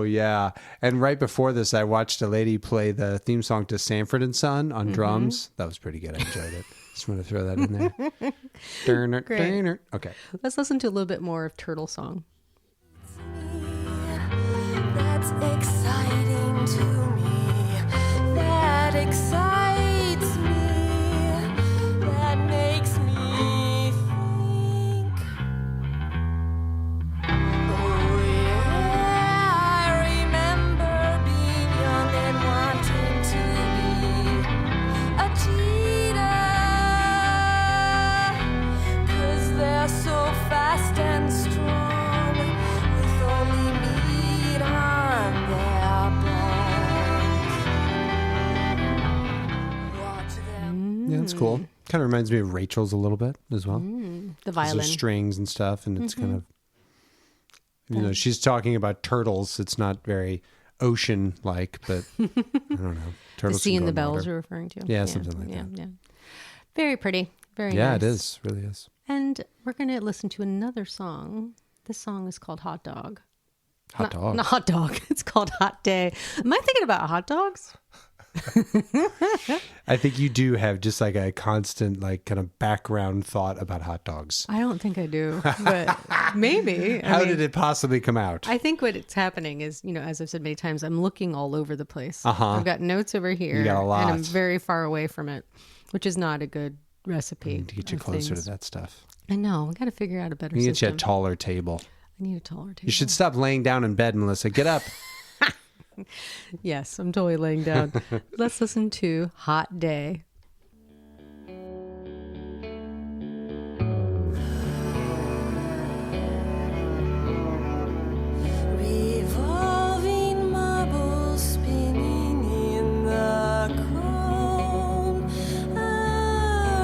yeah. And right before this, I watched a lady play the theme song to Sanford and Son on drums. That was pretty good. I enjoyed it. Just want to throw that in there. Great. Okay. Let's listen to a little bit more of Turtle Song. That's exciting to me. That excites me. That makes me think. Oh yeah, I remember being young and wanting to be a cheetah. 'Cause they're so fast and strong with only meat on their bones. Watch them. Yeah, that's cool. Kind of reminds me of Rachel's a little bit as well. The 'Cause violin. there's strings and stuff, and it's kind of, she's talking about turtles. It's not very ocean-like, but I don't know. The Turtles sea can and go the in bells water. you're referring to. Yeah, something like that. Yeah. Very pretty. Very Yeah, nice. it is. Really is. And we're going to listen to another song. This song is called Hot Dog. Hot dog. Not Hot Dog. It's called Hot Day. Am I thinking about hot dogs? I think you do have just like a constant, like kind of background thought about hot dogs. I don't think I do, but maybe. How did it possibly come out? I think what's happening is, as I've said many times, I'm looking all over the place. Uh-huh. I've got notes over here. You got a lot. And I'm very far away from it, which is not a good recipe. Need to get you of closer things. to that stuff. I know. I got to figure out a better You get you system. a taller table. I need a taller table. You should stop laying down in bed, Melissa. Get up. Yes, I'm totally laying down. Let's listen to Hot Day. Revolving marbles spinning in the cone, around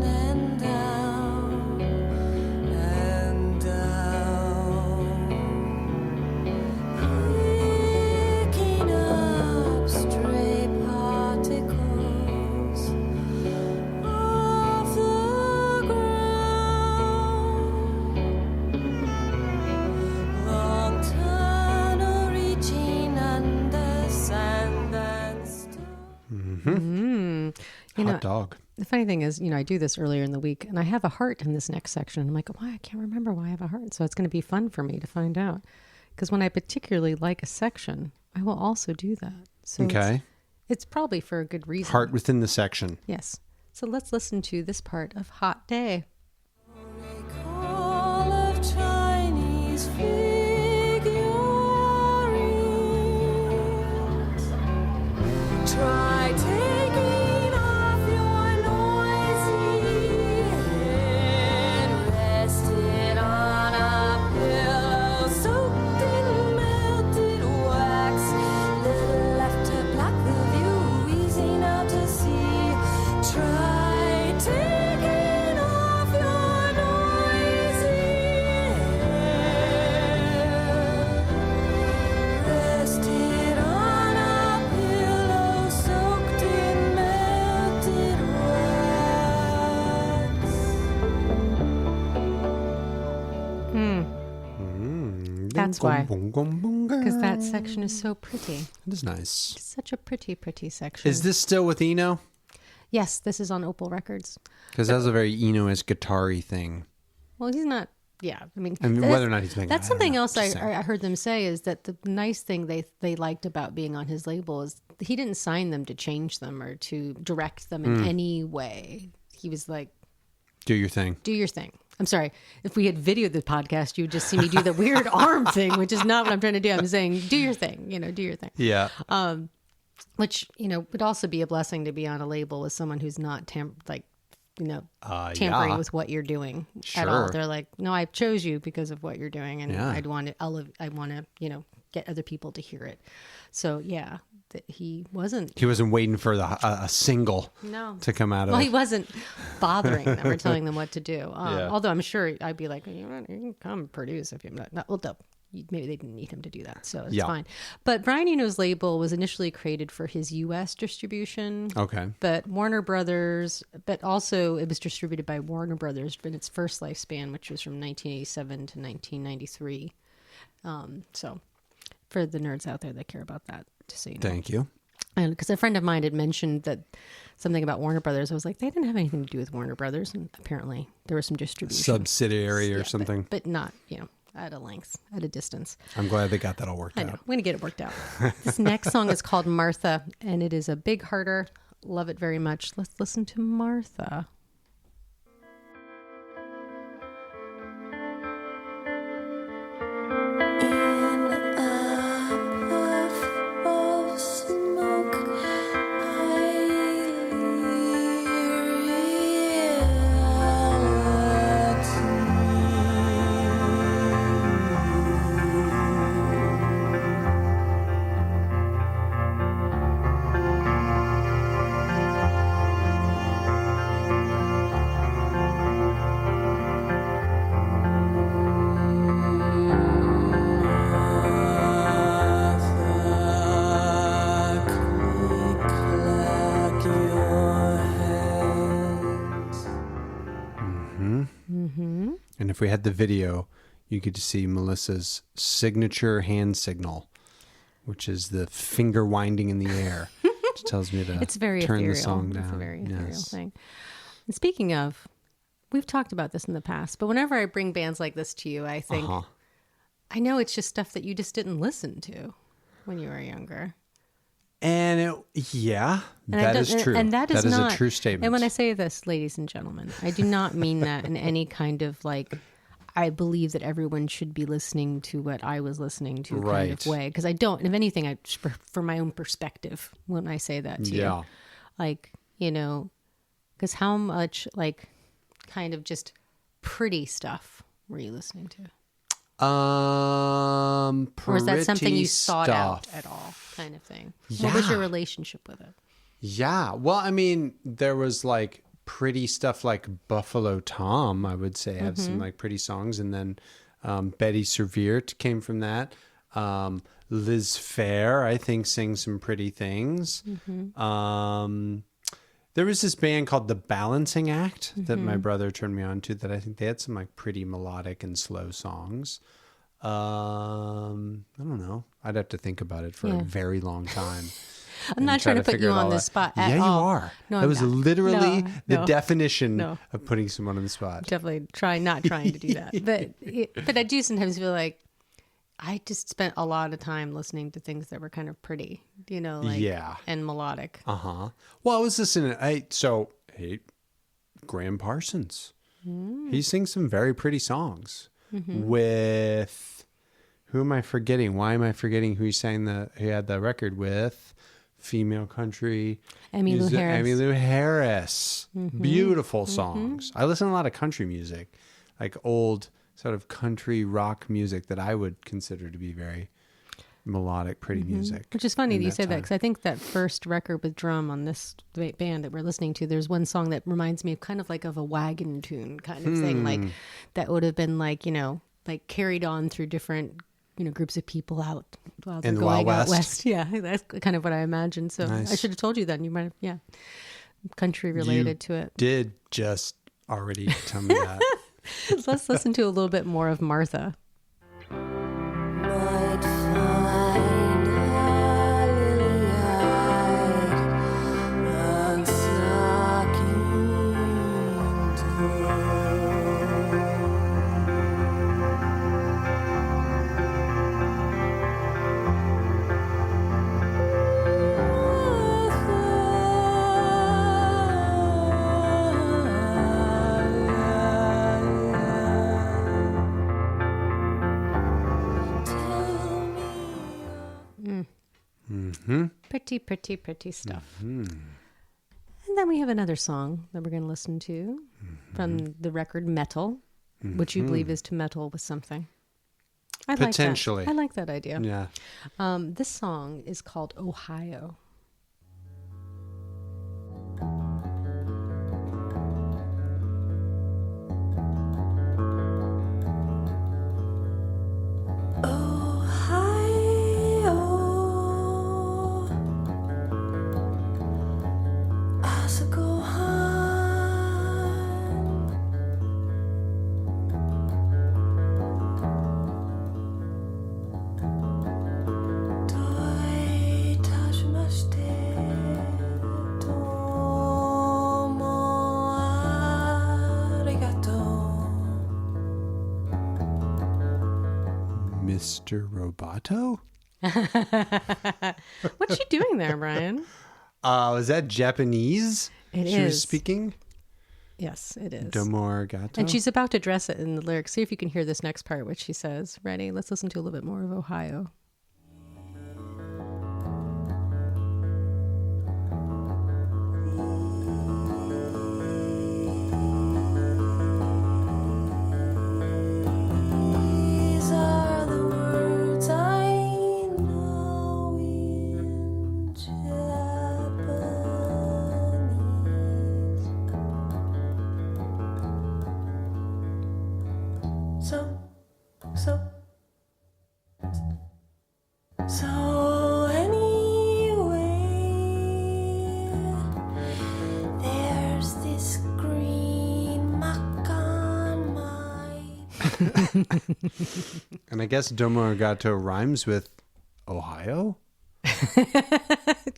and down and down, picking up stray particles off the ground. Long tunnel reaching under sand and stone. Hot dog. The funny thing is, I do this earlier in the week, and I have a heart in this next section. I'm like, why? I can't remember why I have a heart. So it's going to be fun for me to find out. Because when I particularly like a section, I will also do that. So Okay. it's probably for a good reason. Heart within the section. Yes. So let's listen to this part of Hot Day. Recall of Chinese figurines. Try taking off your noisy head. Rested on a pillow soaked in melted wax. Little left to block the view, easing out to sea. Try taking off your noisy head. Rested on a pillow soaked in melted wax. That's why. Because Because that section is so pretty. It is nice. It's such a pretty, pretty section. Is this still with Eno? Yes, this is on Opal Records. Because that's a very Eno-esque guitar-y thing. Well, he's not. Yeah, I mean, whether or not he's making that's I don't something know, else just saying. I heard them say is that the nice thing they liked about being on his label is he didn't sign them to change them or to direct them in any way. He was like, Do your thing. do your thing. I'm sorry. If we had videoed the podcast, you would just see me do the weird arm thing, which is not what I'm trying to do. I'm saying, do your thing, do your thing. Yeah. Which, would also be a blessing to be on a label with someone who's not tampering yeah. with what you're doing at all. Sure. They're like, no, I chose you because of what you're doing, and Yeah. I want to, get other people to hear it. So yeah, that he wasn't. He wasn't waiting for a single No. to come out of Well, he it. wasn't bothering them or telling them what to do. Yeah. Although I'm sure I'd be like, you can come produce if you're not. Well, maybe they didn't need him to do that, so it's Yeah. fine. But Brian Eno's label was initially created for his U.S. distribution. Okay. But Warner Brothers, but also it was distributed by Warner Brothers in its first lifespan, which was from 1987 to 1993. So for the nerds out there that care about that, just so you know. Thank you. And because a friend of mine had mentioned that something about Warner Brothers, I was like, they didn't have anything to do with Warner Brothers, and apparently there was some distribution. Subsidiary or Yeah, something. but not, at a length, at a distance. I'm glad they got that all worked I know. out. I'm going to get it worked out. This next song is called Martha, and it is a big hearter. Love it very much. Let's listen to Martha. In a puff of smoke, And if we had the video, you could see Melissa's signature hand signal, which is the finger winding in the air, which tells me to It's very turn ethereal. the song down. It's a very ethereal Yes. thing. And speaking of, we've talked about this in the past, but whenever I bring bands like this to you, I think, Uh-huh. I know it's just stuff that you just didn't listen to when you were younger. And And that is true. And that is not a true statement. And when I say this, ladies and gentlemen, I do not mean that in any kind of like, I believe that everyone should be listening to what I was listening to kind Right. of way. Because I don't, if anything, I for my own perspective when I say that to Yeah. you. Like, because how much like kind of just pretty stuff were you listening to? Or is that something you pretty sought out stuff. at all kind of thing? What was your Yeah. relationship with it? Yeah. Well, I mean, there was like pretty stuff like Buffalo Tom, I would say, had some like pretty songs. And then Betty Serveert came from that. Liz Phair, I think, sings some pretty things. There was this band called The Balancing Act that my brother turned me on to that I think they had some like pretty melodic and slow songs. I don't know. I'd have to think about it for a very long time. I'm not trying to put you on the spot at Yeah, all. you are. No, that I'm was not. literally No, the no. definition No. of putting someone on the spot. Definitely not trying to do that. But I do sometimes feel like I just spent a lot of time listening to things that were kind of pretty, like Yeah. and melodic. Uh-huh. Well, I was listening. Graham Parsons. He sings some very pretty songs with, who am I forgetting? Why am I forgetting who he had the record with? Female country. Emmylou Harris. Emmylou Harris. Beautiful songs. I listen to a lot of country music, like old sort of country rock music that I would consider to be very melodic, pretty music. Which is funny in that you that say that, time. because I think that first record with drum on this band that we're listening to, there's one song that reminds me of kind of like of a wagon tune kind of thing, like that would have been like, like carried on through different, groups of people out while they're In the going Wild out West? west. Yeah, that's kind of what I imagine. So Nice. I should have told you then. You might have, country related to it. Did just already tell me that. Let's listen to a little bit more of Martha. Might find a lily-eyed and sucking Pretty stuff. And then we have another song that we're going to listen to from the record Metal, which you believe is to metal with something. I Potentially. Like that. I like that idea. Yeah. This song is called Ohio. Ohio, Asagóhan, Doitashimashite, Domo arigato. Mr. Roboto? What you doing there, Brian? Is that Japanese? It she was is. speaking? Yes, it is. Domo arigato? And she's about to address it in the lyrics. See if you can hear this next part, what she says. Ready? Let's listen to a little bit more of Ohio. These are the words I know in Japanese. So anyway, there's this green muck on my And I guess Domo arigato rhymes with Ohio?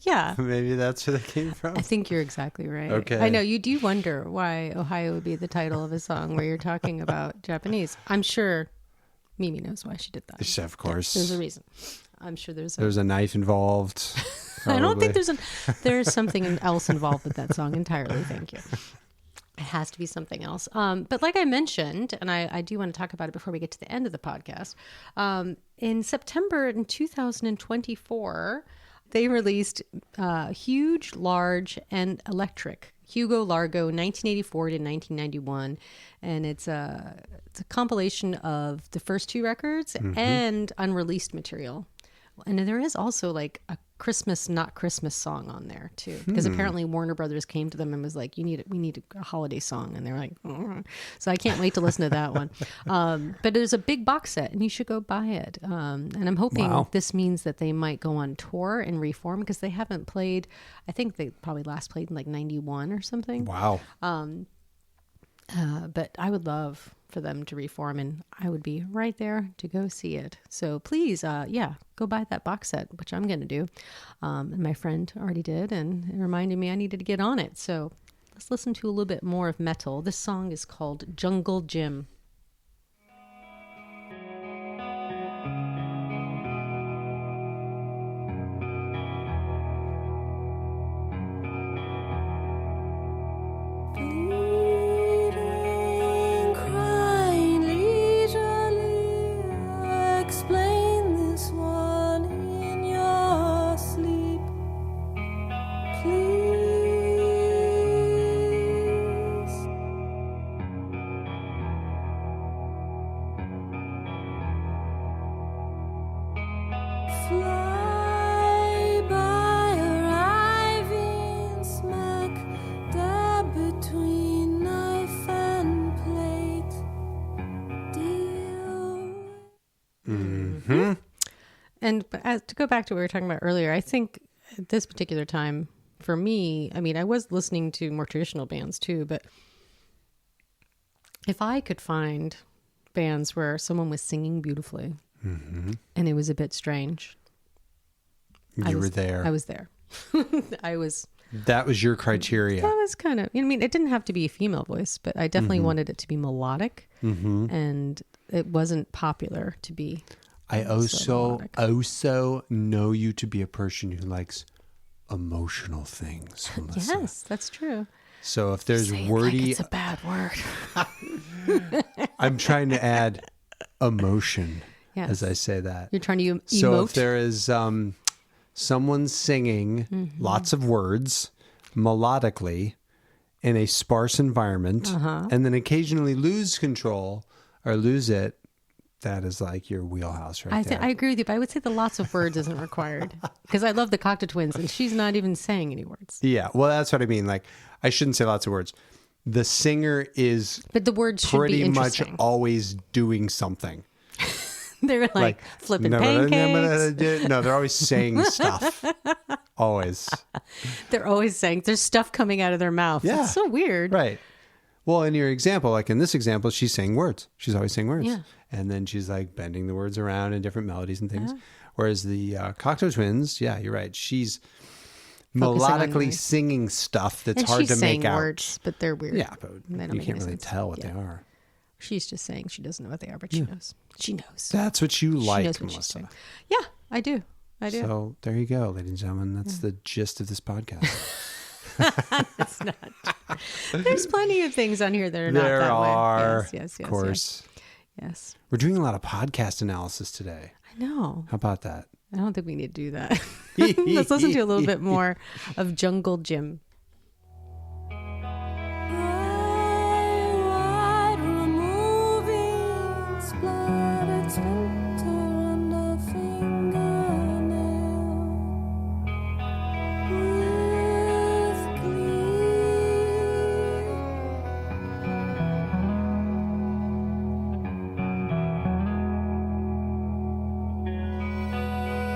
Yeah. Maybe that's where they came from. I think you're exactly right. Okay. I know you do wonder why Ohio would be the title of a song where you're talking about Japanese. I'm sure Mimi knows why she did that. Of course. There's a reason. I'm sure there's a. There's a knife involved. I don't think probably. there's something else involved with that song entirely. Thank you. It has to be something else. But like I mentioned, and I do want to talk about it before we get to the end of the podcast, in September in 2024, they released Huge, Large, and Electric, Hugo Largo, 1984 to 1991. And it's a compilation of the first two records and unreleased material. And there is also like a Christmas, not Christmas song on there too, because apparently Warner Brothers came to them and was like, we need a holiday song. And they're like, so I can't wait to listen to that one. But there's a big box set and you should go buy it. And I'm hoping this means that they might go on tour and reform, because they haven't played. I think they probably last played in like 91 or something. Wow. But I would love for them to reform, and I would be right there to go see it. So please, go buy that box set, which I'm going to do. And my friend already did, and it reminded me I needed to get on it. So let's listen to a little bit more of metal. This song is called Jungle Gym. Bleeding, crying leisurely, explain this one in your sleep, please. Fly by, arriving smack dab between knife and plate. Deal. And to go back to what we were talking about earlier, I think at this particular time, for me, I mean, I was listening to more traditional bands too, but if I could find bands where someone was singing beautifully and it was a bit strange, You were there. I was there. I was. That was your criteria. That was kind of, I mean, it didn't have to be a female voice, but I definitely wanted it to be melodic, and it wasn't popular to be. I melodic. also know you to be a person who likes emotional things, Melissa. Yes, that's true. So if there's Say it wordy, like it's a bad word. I'm trying to add emotion Yes. as I say that. You're trying to emote. So if there is someone singing lots of words melodically in a sparse environment, and then occasionally lose control or lose it, that is like your wheelhouse right there. I agree with you, but I would say the lots of words isn't required, because I love the Cocteau Twins, and she's not even saying any words. Yeah, well, that's what I mean. Like, I shouldn't say lots of words. The singer is But the words should be pretty much interesting. always doing something. They're like flipping pancakes. No, they're always saying stuff. Always. They're always saying there's stuff coming out of their mouth. Yeah. It's so weird. Right. Well, in your example, like in this example, she's saying words. She's always saying words. Yeah. And then she's like bending the words around in different melodies and things. Whereas the Cocteau Twins, yeah, you're right. She's Focusing on melodically noise. singing stuff that's And hard she's to saying make out. words, but they're weird. Yeah, but They don't you make can't any really sense. tell what Yeah. they are. She's just saying she doesn't know what they are, but she knows. She knows. That's what you She like, knows what she's Melissa. doing. Yeah, I do. I do. So there you go, ladies and gentlemen. That's the gist of this podcast. It's not. There's plenty of things on here that are not There that are, way. Yes, of course. Yes. We're doing a lot of podcast analysis today. I know. How about that? I don't think we need to do that. Let's listen to a little bit more of Jungle Gym. Right, removing splattered splinter under fingernail with glee.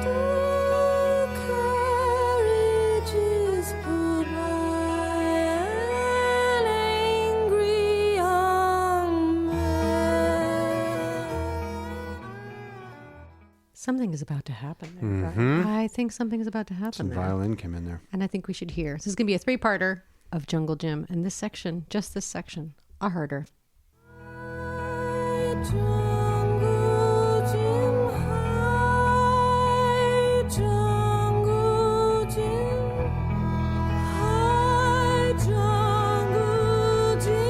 Two carriages pull by an angry young man. Something is about to happen there. Brian. I think something is about to happen Some there. violin came in there. And I think we should hear. This is going to be a 3-parter of Jungle Gym. And this section, just this section, I heard her. Jungle Jim, hi, Jungle Jim, hi, Jungle Jim.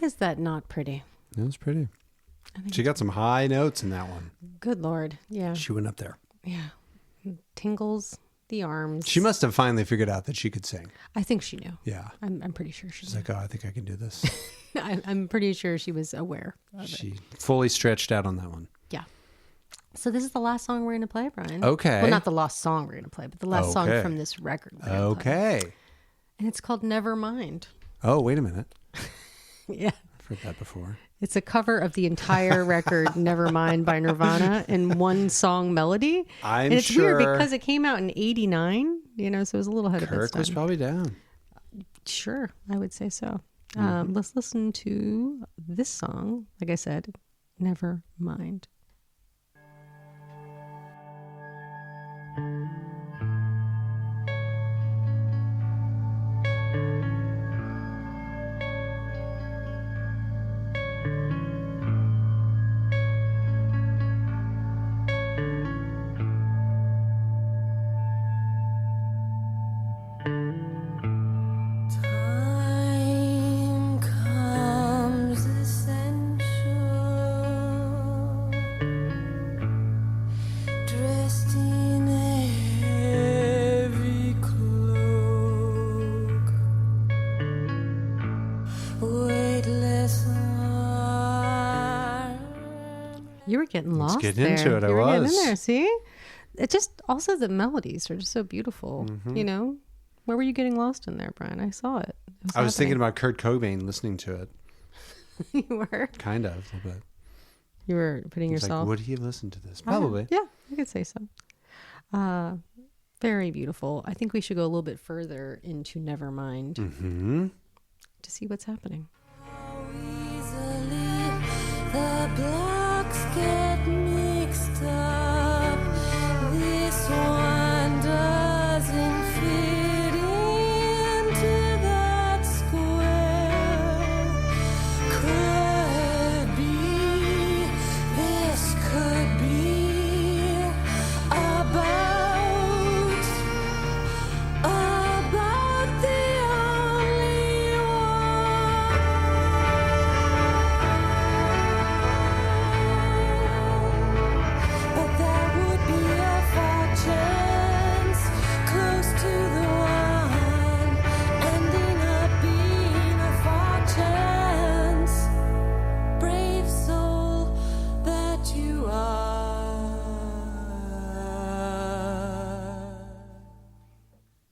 Is that not pretty? It was pretty. She got some high notes in that one. Good Lord. Yeah. She went up there. Yeah. Tingles the arms. She must have finally figured out that she could sing. I think she knew. Yeah. I'm pretty sure she She's knew. like, oh, I think I can do this. I'm pretty sure she was aware of it. She fully stretched out on that one. Yeah. So this is the last song we're going to play, Brian. Okay. Well, not the last song we're going to play, but the last song Okay. from this record. we're gonna play. Okay. And it's called Never Mind. Oh, wait a minute. Yeah. I've heard that before. It's a cover of the entire record Nevermind by Nirvana in one song melody. I'm and it's sure weird because it came out in 89, so it was a little ahead of its Kirk time. was probably down. Sure, I would say so. Mm-hmm. Let's listen to this song, like I said, Never Mind. Time comes essential, dressed in a heavy cloak, weightless arm. You were getting lost get there. into it, I You were getting was. in there, see? It just, also the melodies are just so beautiful, Mm-hmm. Where were you getting lost in there, Brian? I saw it. I was thinking about Kurt Cobain listening to it. You were. Kind of, a little bit. You were putting He's yourself. like, would he listen to this? Probably. Yeah, I could say so. Very beautiful. I think we should go a little bit further into Nevermind Mm-hmm. to see what's happening. Easily the blocks get mixed up. This one doesn't fit into that square. Could be, this could be about the only one. But that would be a far chance, close to the one, ending up being a far chance. Brave soul that you are.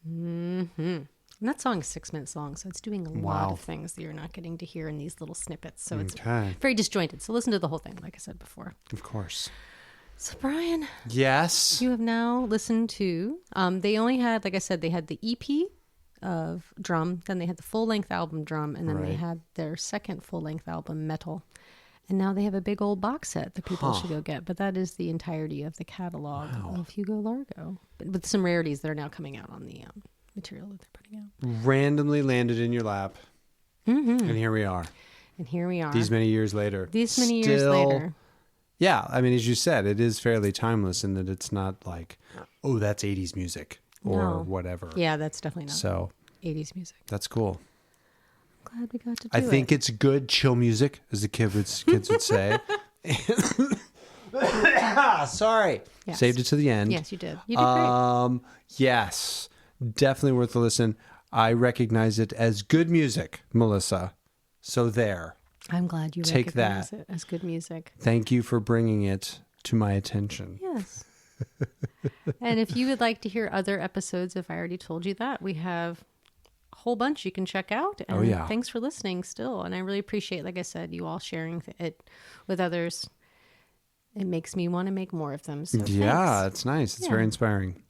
And that song is 6 minutes long, so it's doing a lot Wow. of things that you're not getting to hear in these little snippets. So it's Okay. very disjointed. So listen to the whole thing, like I said before. Of course. So Brian, Yes. you have now listened to, they only had, like I said, they had the EP of Drum, then they had the full-length album Drum, and then they Right. had their second full-length album Metal. And now they have a big old box set that people should go get. But that is the entirety of the catalog of Hugo Largo, but with some rarities that are now coming out on the material that they're putting out. Randomly landed in your lap. Mm-hmm. And here we are. And here we are. These many years later. These many years Still- later. Yeah. I mean, as you said, it is fairly timeless in that it's not like, oh, that's 80s music or No. whatever. Yeah, that's definitely not So 80s music. that's cool. Glad we got to do I think it. it's good chill music, as the kids would say. Sorry. Yes. Saved it to the end. Yes, you did. You did great. Yes. Definitely worth a listen. I recognize it as good music, Melissa. So there. I'm glad you take recognize that. it as good music. Thank you for bringing it to my attention. Yes. And if you would like to hear other episodes, if I already told you that, we have a whole bunch you can check out. And Oh, yeah. thanks for listening still. And I really appreciate, like I said, you all sharing it with others. It makes me want to make more of them. So Yeah, thanks. it's nice. It's Yeah. very inspiring.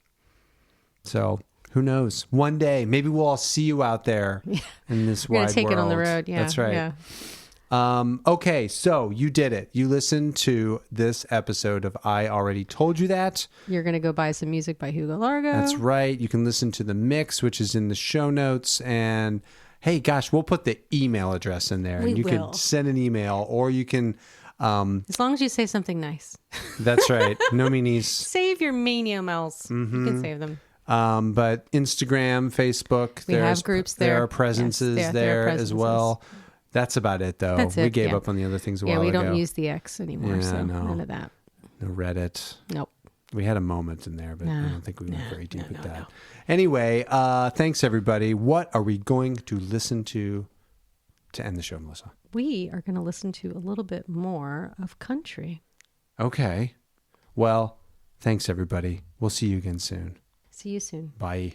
So who knows? One day, maybe we'll all see you out there in this We're wide going to take world. it on the road. Yeah. That's right. Yeah. Okay, so you did it. You listened to this episode of I Already Told You That. You're going to go buy some music by Hugo Largo. That's right. You can listen to the mix, which is in the show notes. And hey, gosh, we'll put the email address in there. We and you will. can send an email or you can, As long as you say something nice. that's right. No meanies. Save your mania mails. Mm-hmm. You can save them. But Instagram, Facebook, We have groups there. There are presences Yes, there are there as presences. well. That's about it, though. That's We it, gave yeah. up on the other things a Yeah, while we ago. don't use the X anymore, Yeah, so no. none of that. No Reddit. Nope. We had a moment in there, but I Nah, don't think we went very deep with that. no. Anyway, thanks, everybody. What are we going to listen to end the show, Melissa? We are going to listen to a little bit more of country. Okay. Well, thanks, everybody. We'll see you again soon. See you soon. Bye.